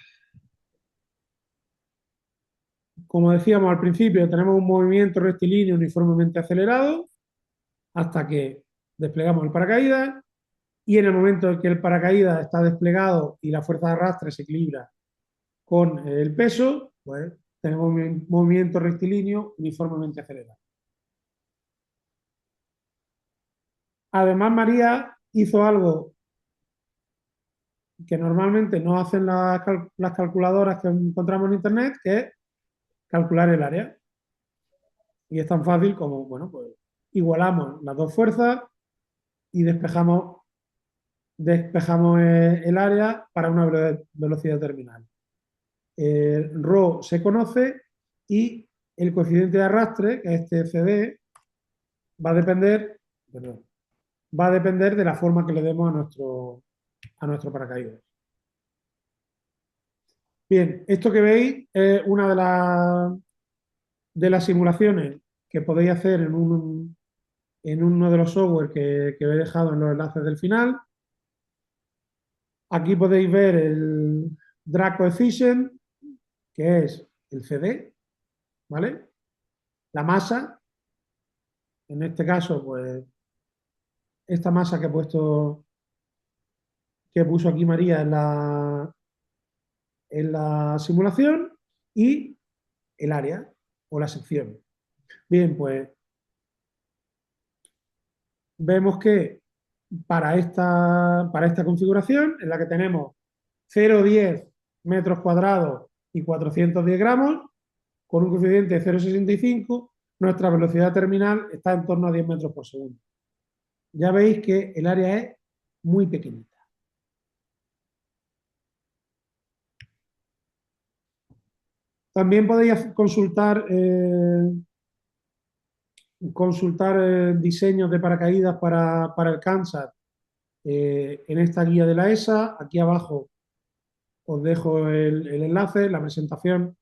Como decíamos al principio, tenemos un movimiento rectilíneo uniformemente acelerado hasta que desplegamos el paracaídas y en el momento en que el paracaídas está desplegado y la fuerza de arrastre se equilibra con el peso, pues tenemos un movimiento rectilíneo uniformemente acelerado. Además, María hizo algo que normalmente no hacen las calculadoras que encontramos en Internet, que es calcular el área. Y es tan fácil como, bueno, pues igualamos las dos fuerzas y despejamos el área para una velocidad terminal. El ρ se conoce y el coeficiente de arrastre, que es este CD, va a depender, perdón, va a depender de la forma que le demos a nuestro paracaídas. Bien, esto que veis es una de las simulaciones que podéis hacer en uno de los software que he dejado en los enlaces del final. Aquí podéis ver el drag coefficient, que es el CD, ¿vale? La masa, en este caso, pues esta masa que puso aquí María en la simulación y el área o la sección. Bien, pues vemos que para esta configuración, en la que tenemos 0,10 metros cuadrados y 410 gramos, con un coeficiente de 0,65, nuestra velocidad terminal está en torno a 10 metros por segundo. Ya veis que el área es muy pequeñita. También podéis consultar diseños de paracaídas para el Kansas en esta guía de la ESA. Aquí abajo os dejo el enlace, la presentación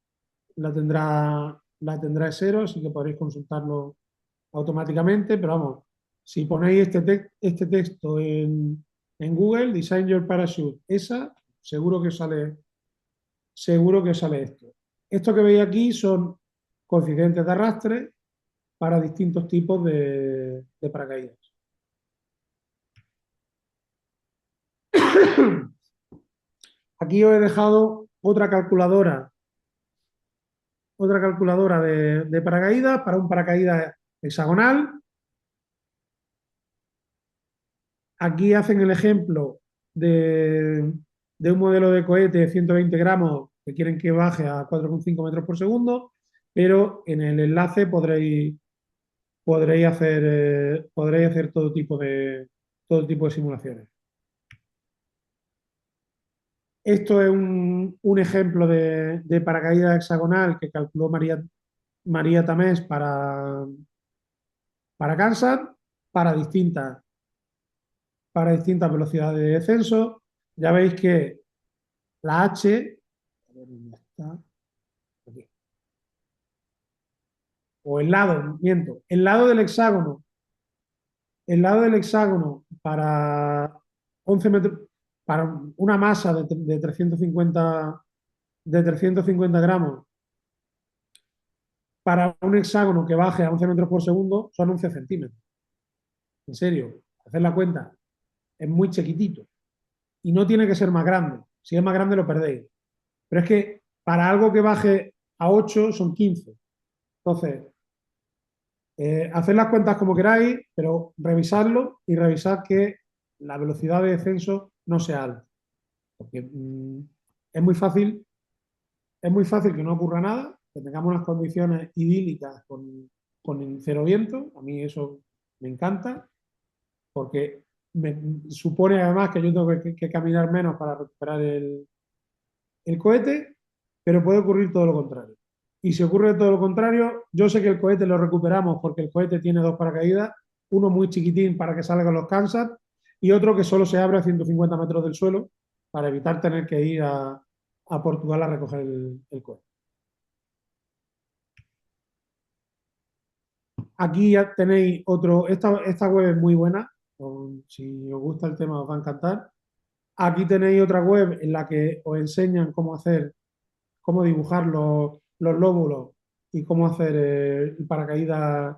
la tendrá cero, así que podréis consultarlo automáticamente, pero vamos, si ponéis este texto en Google, Design Your Parachute ESA, seguro que sale esto. Esto que veis aquí son coeficientes de arrastre para distintos tipos de paracaídas. Aquí os he dejado otra calculadora de paracaídas para un paracaídas hexagonal. Aquí hacen el ejemplo de un modelo de cohete de 120 gramos que quieren que baje a 4,5 metros por segundo, pero en el enlace podréis hacer todo tipo de simulaciones. Esto es un ejemplo de paracaídas hexagonal que calculó María Tamés para Kansas, para distintas, para distintas velocidades de descenso. Ya veis que la H, a ver dónde está, aquí, o el lado del hexágono para 11 metros, para una masa de 350 gramos, para un hexágono que baje a 11 metros por segundo, son 11 centímetros. En serio, haced la cuenta, es muy chiquitito. Y no tiene que ser más grande. Si es más grande lo perdéis. Pero es que para algo que baje a 8 son 15. Entonces, haced las cuentas como queráis, pero revisadlo y revisad que la velocidad de descenso no sea alta. Porque es muy fácil que no ocurra nada, que tengamos unas condiciones idílicas con cero viento. A mí eso me encanta, porque me supone además que yo tengo que caminar menos para recuperar el cohete, pero puede ocurrir todo lo contrario. Y si ocurre todo lo contrario, yo sé que el cohete lo recuperamos porque el cohete tiene dos paracaídas, uno muy chiquitín para que salgan los Kansas y otro que solo se abre a 150 metros del suelo para evitar tener que ir a Portugal a recoger el cohete. Aquí ya tenéis otro, esta web es muy buena, si os gusta el tema os va a encantar. Aquí tenéis otra web en la que os enseñan cómo hacer, cómo dibujar los lóbulos y cómo hacer el paracaídas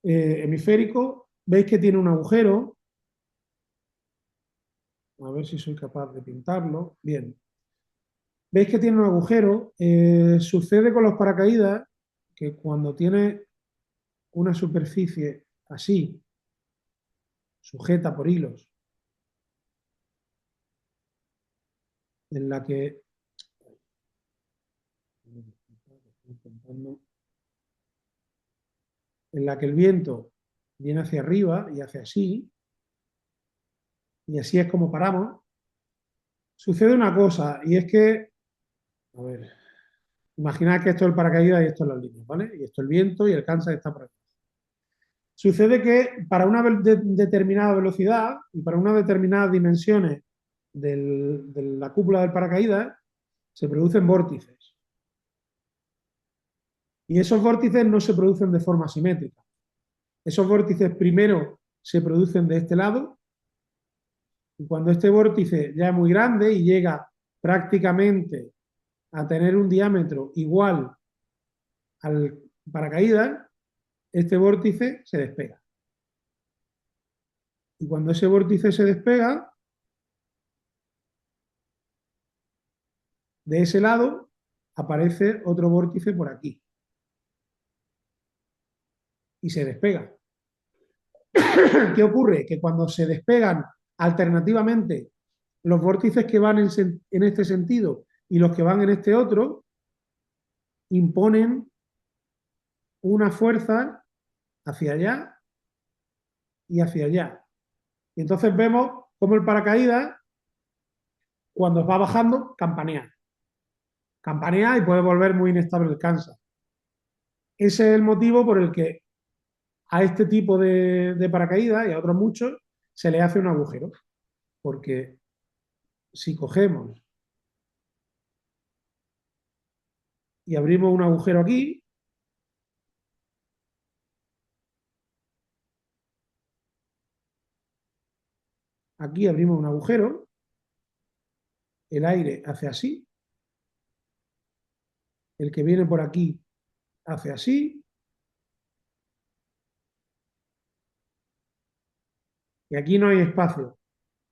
hemisférico. Veis que tiene un agujero, a ver si soy capaz de pintarlo. Bien, veis que tiene un agujero. Sucede con los paracaídas que cuando tiene una superficie así, sujeta por hilos, en la que el viento viene hacia arriba y hace así, y así es como paramos, sucede una cosa, y es que, a ver, imaginad que esto es el paracaídas y esto es las líneas, ¿vale? Y esto es el viento y el Kansas está por aquí. Sucede que para una determinada velocidad y para unas determinadas dimensiones de la cúpula del paracaídas se producen vórtices. Y esos vórtices no se producen de forma simétrica. Esos vórtices primero se producen de este lado y cuando este vórtice ya es muy grande y llega prácticamente a tener un diámetro igual al paracaídas, este vórtice se despega. Y cuando ese vórtice se despega, de ese lado aparece otro vórtice por aquí y se despega. ¿Qué ocurre? Que cuando se despegan alternativamente los vórtices que van en este sentido y los que van en este otro, imponen una fuerza hacia allá y hacia allá. Y entonces vemos cómo el paracaídas, cuando va bajando, campanea. Campanea y puede volver muy inestable el Kansas. Ese es el motivo por el que a este tipo de paracaídas y a otros muchos se le hace un agujero. Porque si cogemos y abrimos un agujero aquí, aquí abrimos un agujero, el aire hace así, el que viene por aquí hace así, y aquí no hay espacio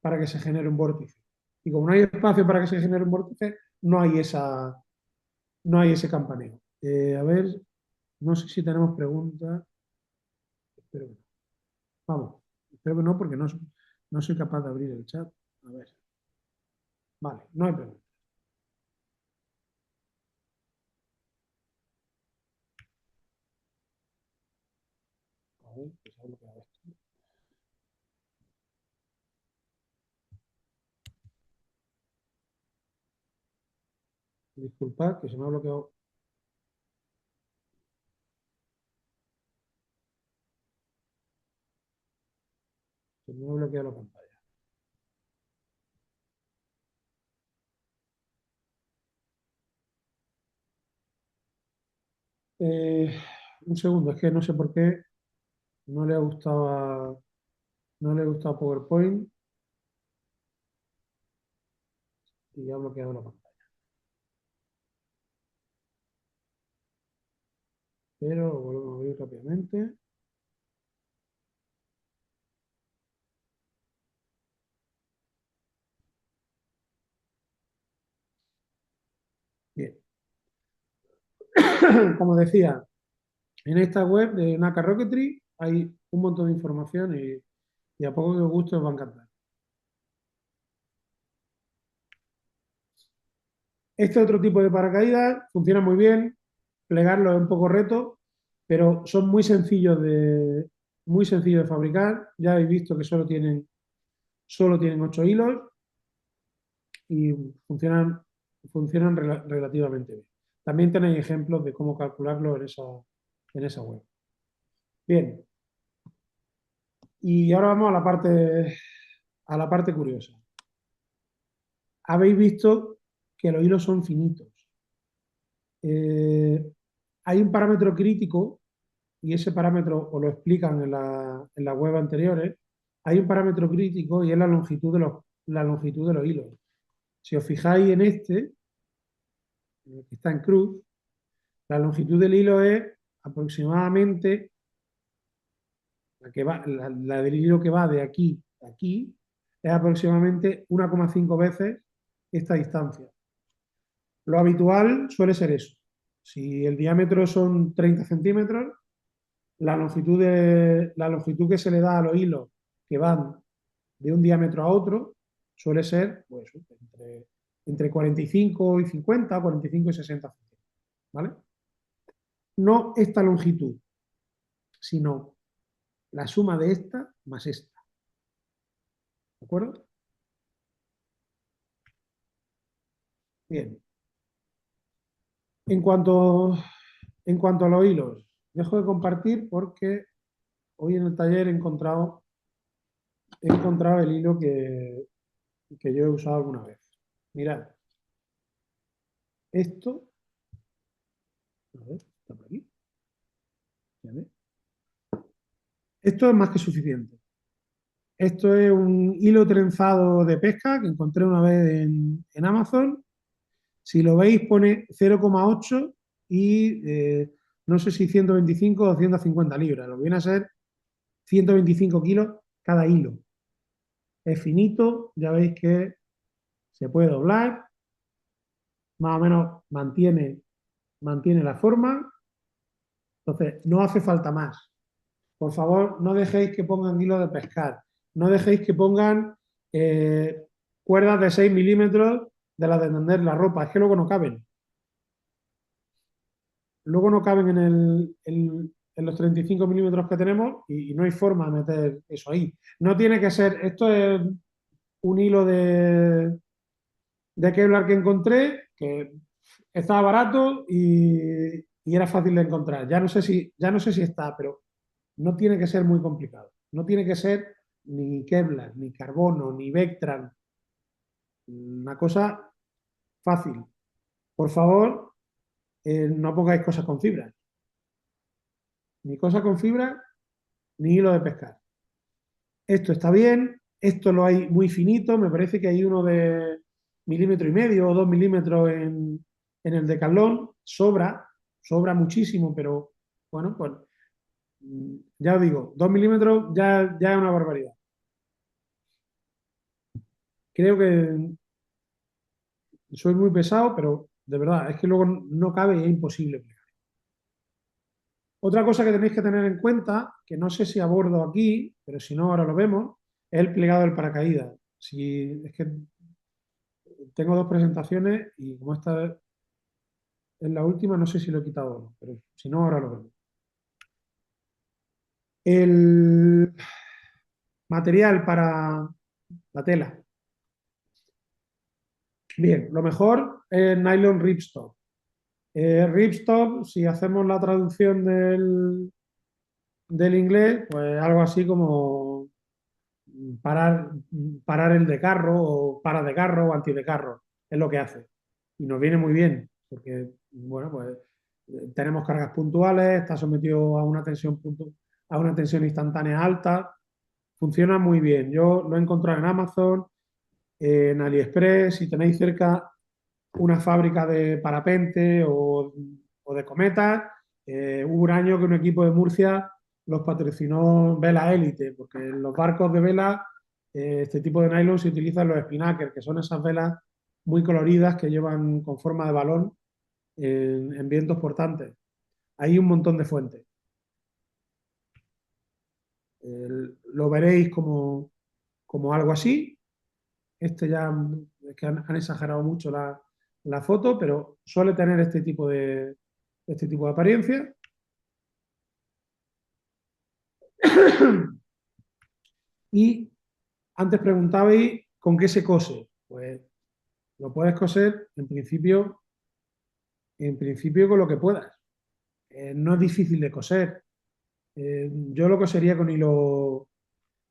para que se genere un vórtice. Y como no hay espacio para que se genere un vórtice, no hay ese campaneo. A ver, no sé si tenemos preguntas. Espero que no. Vamos, espero que no, porque no soy capaz de abrir el chat. A ver. Vale, no hay preguntas. A ver, que se ha bloqueado esto. Disculpad, que se me ha bloqueado. Se me ha bloqueado la pantalla. Eh, un segundo, es que no sé por qué no le ha gustado, no le ha gustado PowerPoint y ha bloqueado la pantalla. Pero lo volvemos a abrir rápidamente. Bien. Como decía, en esta web de NACA Rocketry hay un montón de información y a poco que os guste os va a encantar. Este otro tipo de paracaídas funciona muy bien, plegarlo es un poco reto, pero son muy sencillos de fabricar. Ya habéis visto que solo tienen 8 hilos y funcionan relativamente bien. También tenéis ejemplos de cómo calcularlo en esa web. Bien, y ahora vamos a la parte curiosa. Habéis visto que los hilos son finitos. Eh, hay un parámetro crítico, y ese parámetro os lo explican en las web anteriores. Hay un parámetro crítico y es la longitud de los hilos. Si os fijáis en este, que está en cruz, la longitud del hilo es aproximadamente la del hilo que va de aquí a aquí, es aproximadamente 1,5 veces esta distancia. Lo habitual suele ser eso. Si el diámetro son 30 centímetros, la longitud que se le da a los hilos que van de un diámetro a otro suele ser pues, entre 45 y 50, 45 y 60 centímetros. ¿Vale? No esta longitud, sino la suma de esta más esta. ¿De acuerdo? Bien. En cuanto, en cuanto a los hilos, dejo de compartir porque hoy en el taller he encontrado el hilo que yo he usado alguna vez. Mirad, esto, a ver, está por aquí. Esto es más que suficiente. Esto es un hilo trenzado de pesca que encontré una vez en Amazon. Si lo veis, pone 0,8 y no sé si 125 o 150 libras. Lo que viene a ser 125 kilos cada hilo. Es finito, ya veis que se puede doblar, más o menos mantiene la forma. Entonces, no hace falta más. Por favor, no dejéis que pongan hilo de pescar. No dejéis que pongan eh, cuerdas de 6 milímetros de las de tender la ropa. Es que luego no caben. Luego no caben en los 35 milímetros que tenemos y no hay forma de meter eso ahí. No tiene que ser, esto es un hilo de Kevlar que encontré, que estaba barato y era fácil de encontrar. Ya no sé si está, pero no tiene que ser muy complicado. No tiene que ser ni Kevlar, ni carbono, ni Vectran. Una cosa fácil. Por favor, no pongáis cosas con fibra. Ni cosas con fibra, ni hilo de pescar. Esto está bien, esto lo hay muy finito, me parece que hay uno de 1,5 milímetros o 2 milímetros en el Decathlon, sobra muchísimo, pero bueno, pues ya os digo, 2 milímetros ya es una barbaridad. Creo que soy muy pesado, pero de verdad, es que luego no cabe y es imposible. Otra cosa que tenéis que tener en cuenta, que no sé si abordo aquí, pero si no ahora lo vemos, es el plegado del paracaídas. Si es que tengo dos presentaciones y como esta es la última, no sé si lo he quitado o no, pero si no, ahora lo vemos. El material para la tela. Bien, lo mejor es nylon ripstop. Ripstop, si hacemos la traducción del inglés, pues algo así como parar, parar el de carro o para de carro o anti de carro. Es lo que hace. Y nos viene muy bien, porque, bueno, pues tenemos cargas puntuales, está sometido a una tensión instantánea alta, funciona muy bien. Yo lo he encontrado en Amazon, en AliExpress, si tenéis cerca una fábrica de parapente o de cometas, hubo un año que un equipo de Murcia los patrocinó Vela Élite, porque en los barcos de vela este tipo de nylon se utilizan los spinnaker, que son esas velas muy coloridas que llevan con forma de balón en vientos portantes. Hay un montón de fuentes. Lo veréis como algo así. Este ya es que han exagerado mucho la foto, pero suele tener este tipo de apariencia. Y antes preguntabais con qué se cose. Pues lo puedes coser en principio en principio con lo que puedas. No es difícil de coser. Yo lo cosería con hilo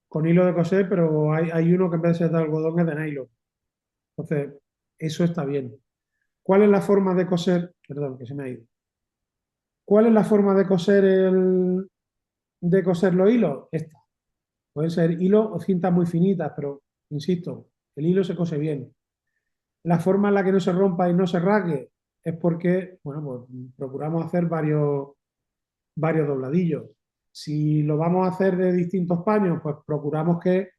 de coser, pero hay uno que en vez de ser de algodón es de nylon. Entonces, eso está bien. ¿Cuál es la forma de coser? Perdón, que se me ha ido. ¿Cuál es la forma de coser los hilos? Esta. Pueden ser hilos o cintas muy finitas, pero insisto, el hilo se cose bien. La forma en la que no se rompa y no se rasgue es porque, bueno, pues procuramos hacer varios dobladillos. Si lo vamos a hacer de distintos paños, pues procuramos que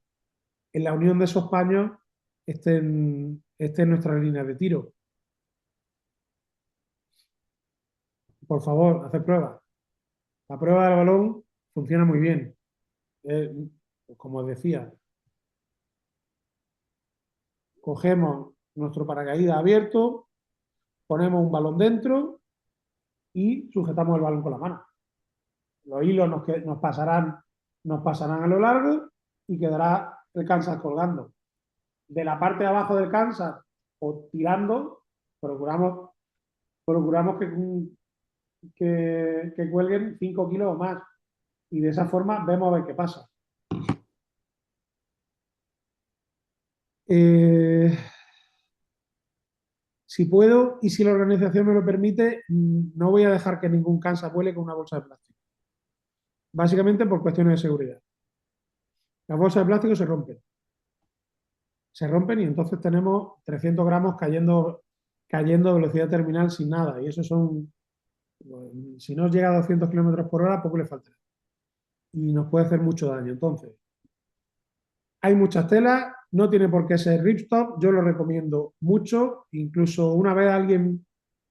en la unión de esos paños estén nuestras líneas de tiro. Por favor, hacer pruebas. La prueba del balón funciona muy bien. Eh, Como os decía, cogemos nuestro paracaídas abierto, ponemos un balón dentro y sujetamos el balón con la mano. Los hilos nos pasarán a lo largo y quedará el Kansas colgando. De la parte de abajo del Kansas o tirando, procuramos, procuramos que cuelguen 5 kilos o más. Y de esa forma vemos a ver qué pasa. Eh, si puedo y si la organización me lo permite, no voy a dejar que ningún Kansas vuele con una bolsa de plástico. Básicamente por cuestiones de seguridad. Las bolsas de plástico se rompen y entonces tenemos 300 gramos cayendo a velocidad terminal sin nada. Y eso son, si no llega a 200 kilómetros por hora, poco le falta. Y nos puede hacer mucho daño. Entonces, hay muchas telas, no tiene por qué ser ripstop, yo lo recomiendo mucho. Incluso una vez alguien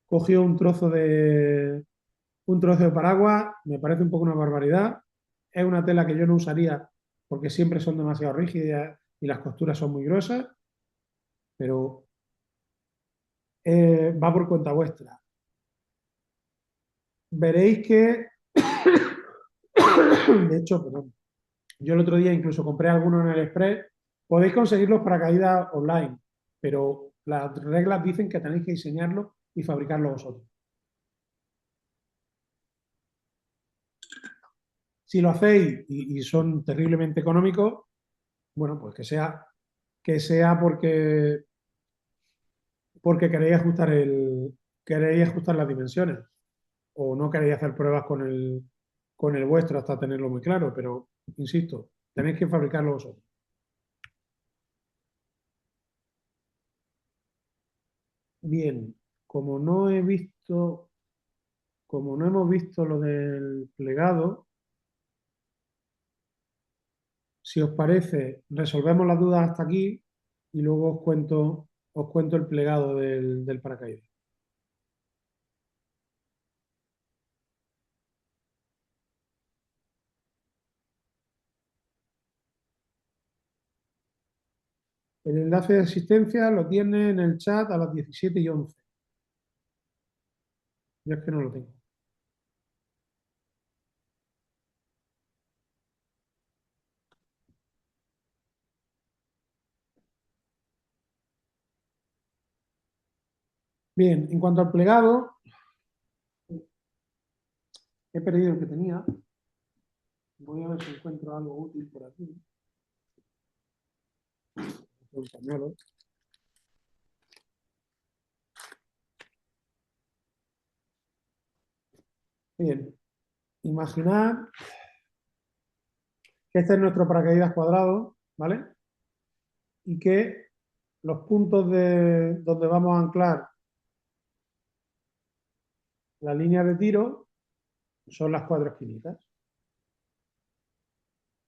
cogió un trozo de paraguas, me parece un poco una barbaridad. Es una tela que yo no usaría porque siempre son demasiado rígidas y las costuras son muy gruesas, pero va por cuenta vuestra. Veréis que, de hecho, perdón, yo el otro día incluso compré algunos en el Express. Podéis conseguirlos para caída online, pero las reglas dicen que tenéis que diseñarlo y fabricarlo vosotros. Si lo hacéis y son terriblemente económicos, bueno, pues que sea porque queréis ajustar las dimensiones o no queréis hacer pruebas con el vuestro hasta tenerlo muy claro, pero insisto, tenéis que fabricarlo vosotros. Bien, como no he visto, como no hemos visto lo del plegado, si os parece, resolvemos las dudas hasta aquí y luego os cuento el plegado del paracaídas. El enlace de asistencia lo tiene en el chat a las 17:11. Yo es que no lo tengo. Bien, en cuanto al plegado, he perdido el que tenía. Voy a ver si encuentro algo útil por aquí. Un pañuelo. Bien, imaginad que este es nuestro paracaídas cuadrado, ¿vale? Y que los puntos donde vamos a anclar la línea de tiro son las 4 esquinitas.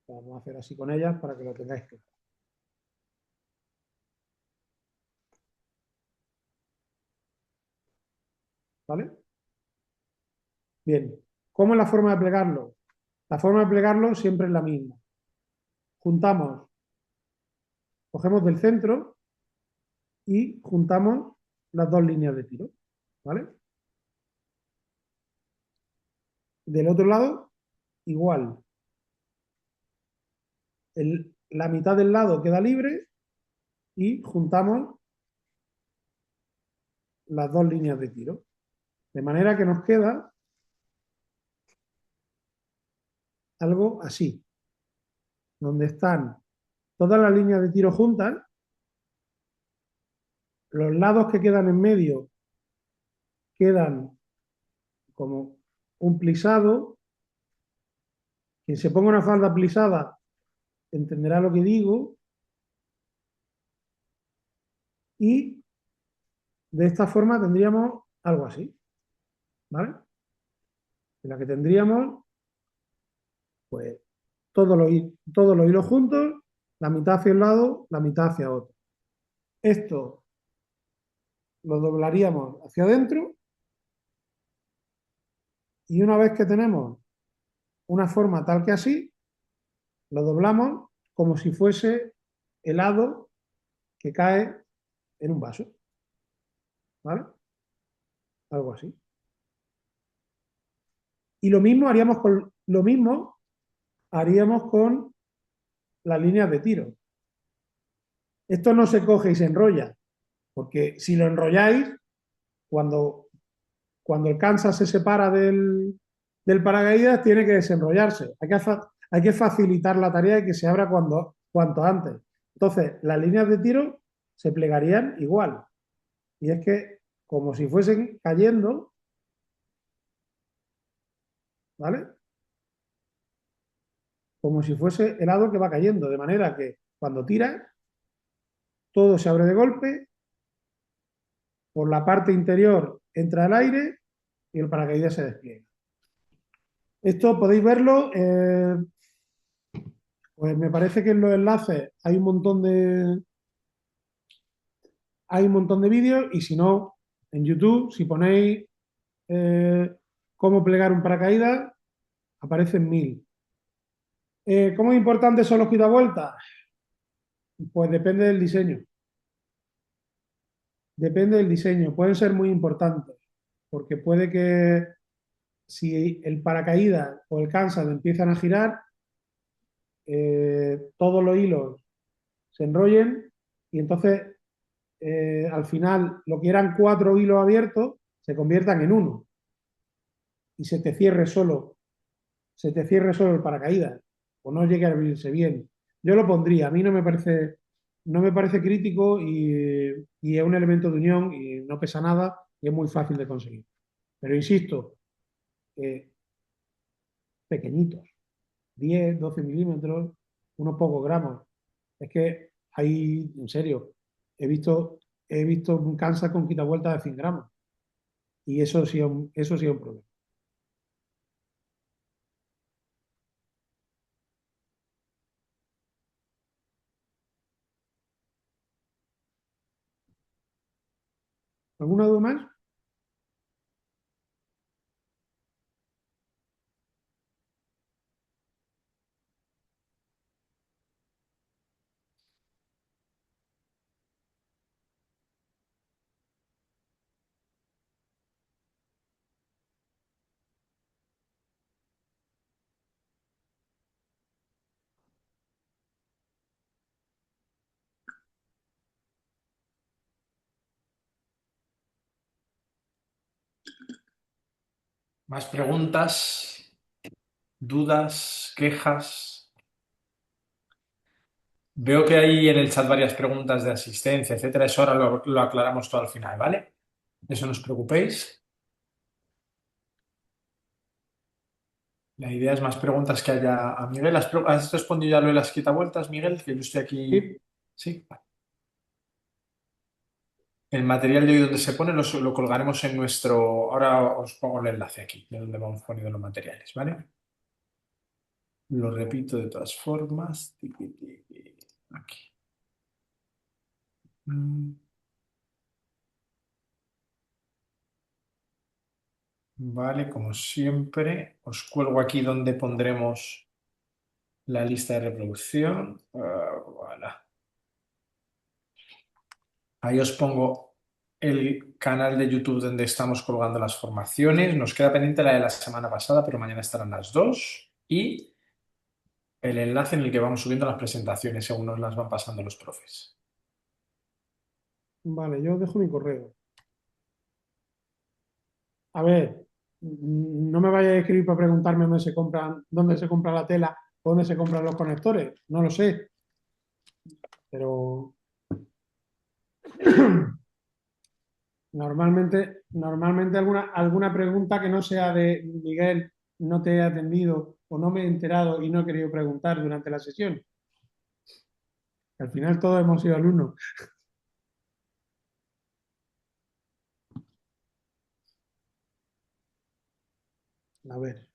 Vamos a hacer así con ellas para que lo tengáis claro. ¿Vale? Bien, ¿cómo es la forma de plegarlo? La forma de plegarlo siempre es la misma. Juntamos, cogemos del centro y juntamos las dos líneas de tiro. ¿Vale? Del otro lado, igual. La mitad del lado queda libre y juntamos las dos líneas de tiro. De manera que nos queda algo así, donde están todas las líneas de tiro juntas, los lados que quedan en medio quedan como un plisado. Quien se ponga una falda plisada entenderá lo que digo. Y de esta forma tendríamos algo así, ¿vale? En la que tendríamos, pues, todos los hilos juntos, la mitad hacia un lado, la mitad hacia otro. Esto lo doblaríamos hacia adentro y una vez que tenemos una forma tal que así, lo doblamos como si fuese helado que cae en un vaso, ¿vale? Algo así. Y lo mismo haríamos con las líneas de tiro. Esto no se coge y se enrolla, porque si lo enrolláis, cuando, cuando el Kansas se separa del paracaídas, tiene que desenrollarse. Hay que facilitar la tarea y que se abra cuanto antes. Entonces, las líneas de tiro se plegarían igual. Y es que, como si fuesen cayendo, ¿vale? Como si fuese helado que va cayendo, de manera que cuando tiras, todo se abre de golpe, por la parte interior entra el aire y el paracaídas se despliega. Esto podéis verlo, pues me parece que en los enlaces hay un montón de vídeos y si no, en YouTube, si ponéis cómo plegar un paracaídas, aparecen 1000. ¿Cómo importantes son los quitavueltas? Pues depende del diseño. Depende del diseño. Pueden ser muy importantes, porque puede que si el paracaídas o el Kansas empiezan a girar, todos los hilos se enrollen y entonces al final lo que eran 4 hilos abiertos se conviertan en uno y se te cierre solo el paracaídas o no llegue a abrirse bien. Yo lo pondría, a mí no me parece crítico y es un elemento de unión y no pesa nada y es muy fácil de conseguir. Pero insisto, eh, pequeñitos, 10, 12 milímetros, unos pocos gramos. Es que hay, en serio, he visto un Kansas con quitavueltas de 100 gramos. Y eso sí es un problema. ¿Alguna duda más? ¿Más preguntas, dudas, quejas? Veo que hay en el chat varias preguntas de asistencia, etcétera. Eso ahora lo aclaramos todo al final, ¿vale? Eso no os preocupéis. La idea es más preguntas que haya a Miguel. ¿Has respondido ya lo de las quitavueltas, Miguel? Que yo estoy aquí. Sí. Sí. El material de hoy donde se pone lo colgaremos en nuestro. Ahora os pongo el enlace aquí, de donde vamos poniendo los materiales, ¿vale? Lo repito de todas formas. Tiqui, tiqui. Aquí. Mm, Vale, como siempre, os cuelgo aquí donde pondremos la lista de reproducción. Voilà. Ahí os pongo el canal de YouTube donde estamos colgando las formaciones. Nos queda pendiente la de la semana pasada, pero mañana estarán las dos. Y el enlace en el que vamos subiendo las presentaciones según nos las van pasando los profes. Vale, yo os dejo mi correo. A ver, no me vayas a escribir para preguntarme dónde se compra la tela o dónde se compran los conectores. No lo sé, pero normalmente alguna pregunta que no sea de Miguel, no te he atendido o no me he enterado y no he querido preguntar durante la sesión. Al final todos hemos sido alumnos. A ver.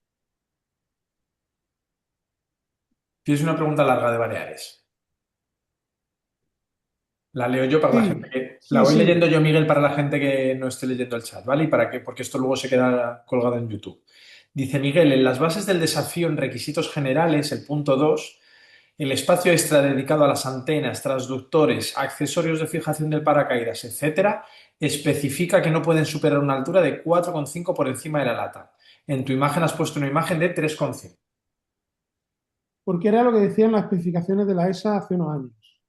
Tienes una pregunta larga de Baleares. La leo yo para la gente Sí, que... La sí, voy leyendo sí. yo, Miguel, para la gente que no esté leyendo el chat, ¿vale? ¿Y para qué? Porque esto luego se queda colgado en YouTube. Dice Miguel, en las bases del desafío en requisitos generales, el punto 2, el espacio extra dedicado a las antenas, transductores, accesorios de fijación del paracaídas, etcétera, especifica que no pueden superar una altura de 4,5 por encima de la lata. En tu imagen has puesto una imagen de 3,5. Porque era lo que decían las especificaciones de la ESA hace unos años.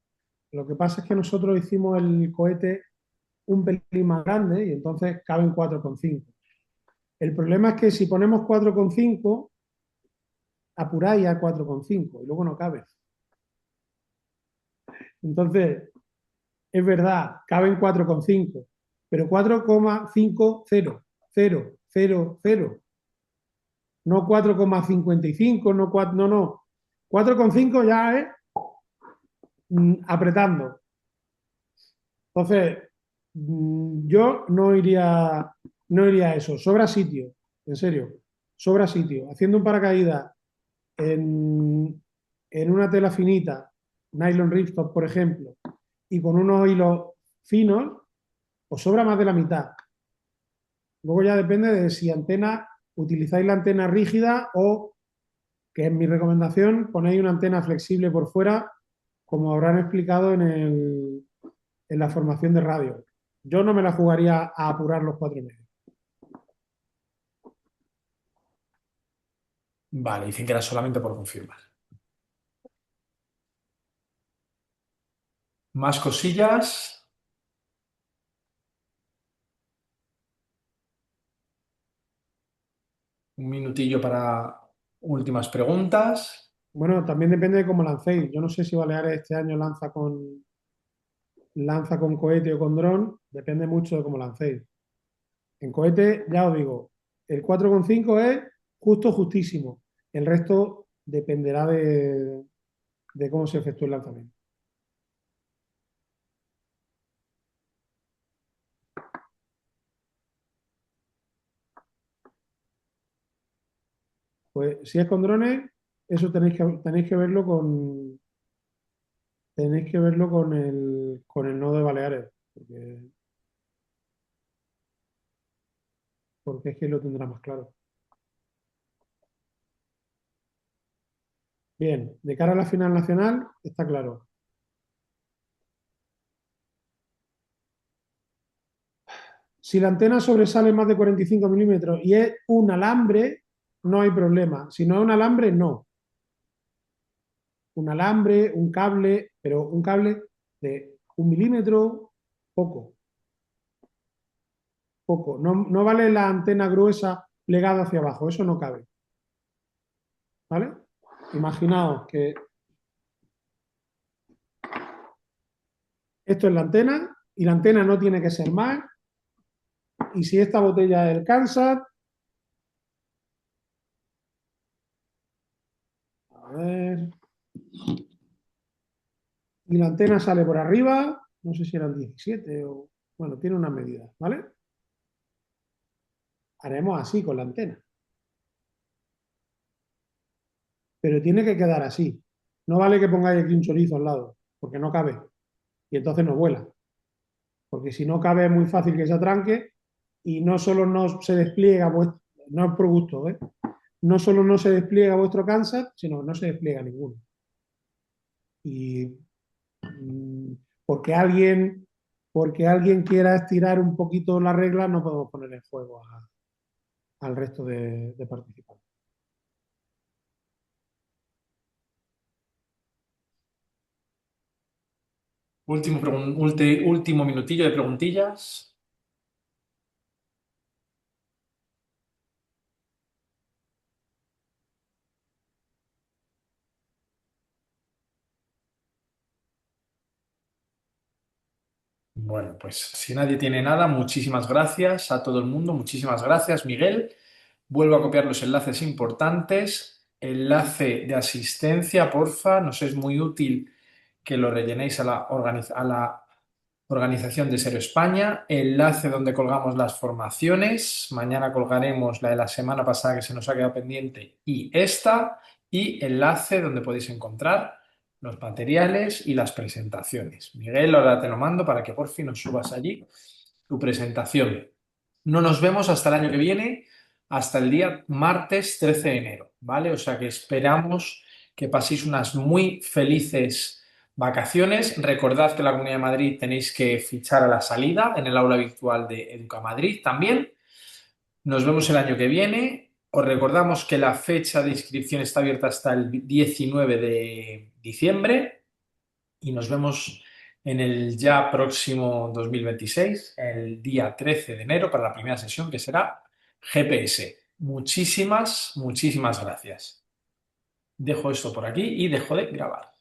Lo que pasa es que nosotros hicimos el cohete un pelín más grande y entonces caben 4,5. El problema es que si ponemos 4,5, apuráis a 4,5 y luego no cabe. Entonces, es verdad, caben 4,5, pero 4,50, 0, no 4,55, no, no, no. 4,5 ya es apretando. Entonces, yo no iría a eso. Sobra sitio, en serio, sobra sitio. Haciendo un paracaídas en una tela finita, nylon ripstop, por ejemplo, y con unos hilos finos, os sobra más de la mitad. Luego ya depende de si utilizáis la antena rígida o, que es mi recomendación, ponéis una antena flexible por fuera, como habrán explicado en la formación de radio. Yo no me la jugaría a apurar los 4,5. Vale, dicen que era solamente por confirmar. Más cosillas. Un minutillo para últimas preguntas. Bueno, también depende de cómo lancéis. Yo no sé si Baleares este año lanza con cohete o con dron, depende mucho de cómo lancéis. En cohete, ya os digo, el 4,5 es justísimo. El resto dependerá de cómo se efectúe el lanzamiento. Pues si es con drones, eso tenéis que verlo con el nodo de Baleares, porque es que lo tendrá más claro. Bien, de cara a la final nacional, está claro. Si la antena sobresale más de 45 milímetros y es un alambre, no hay problema. Si no es un alambre, no. Un alambre, un cable, pero un cable de 1 milímetro, poco, poco. No, no vale la antena gruesa plegada hacia abajo, eso no cabe. ¿Vale? Imaginaos que esto es la antena y la antena no tiene que ser más. Y si esta botella es el Kansas, a ver, y la antena sale por arriba, no sé si eran 17 o, bueno, tiene una medida, ¿vale? Haremos así con la antena, pero tiene que quedar así. No vale que pongáis aquí un chorizo al lado, porque no cabe, y entonces no vuela, porque si no cabe es muy fácil que se atranque y no solo no se despliega, no es por gusto, ¿eh? No solo no se despliega vuestro Kansas, sino que no se despliega ninguno. Y mm, porque alguien, porque alguien quiera estirar un poquito la regla, no podemos poner en juego al resto de participantes. Último minutillo de preguntillas. Bueno, pues si nadie tiene nada, muchísimas gracias a todo el mundo, muchísimas gracias, Miguel. Vuelvo a copiar los enlaces importantes. Enlace de asistencia, porfa, nos es muy útil que lo rellenéis a la organización de Ser España. Enlace donde colgamos las formaciones. Mañana colgaremos la de la semana pasada que se nos ha quedado pendiente y esta. Y enlace donde podéis encontrar los materiales y las presentaciones. Miguel, ahora te lo mando para que por fin nos subas allí tu presentación. No nos vemos hasta el año que viene, hasta el día martes 13 de enero, ¿vale? O sea que esperamos que paséis unas muy felices vacaciones. Recordad que en la Comunidad de Madrid tenéis que fichar a la salida en el aula virtual de Educa Madrid también. Nos vemos el año que viene. Os recordamos que la fecha de inscripción está abierta hasta el 19 de diciembre y nos vemos en el ya próximo 2026, el día 13 de enero, para la primera sesión que será GPS. Muchísimas, muchísimas gracias. Dejo esto por aquí y dejo de grabar.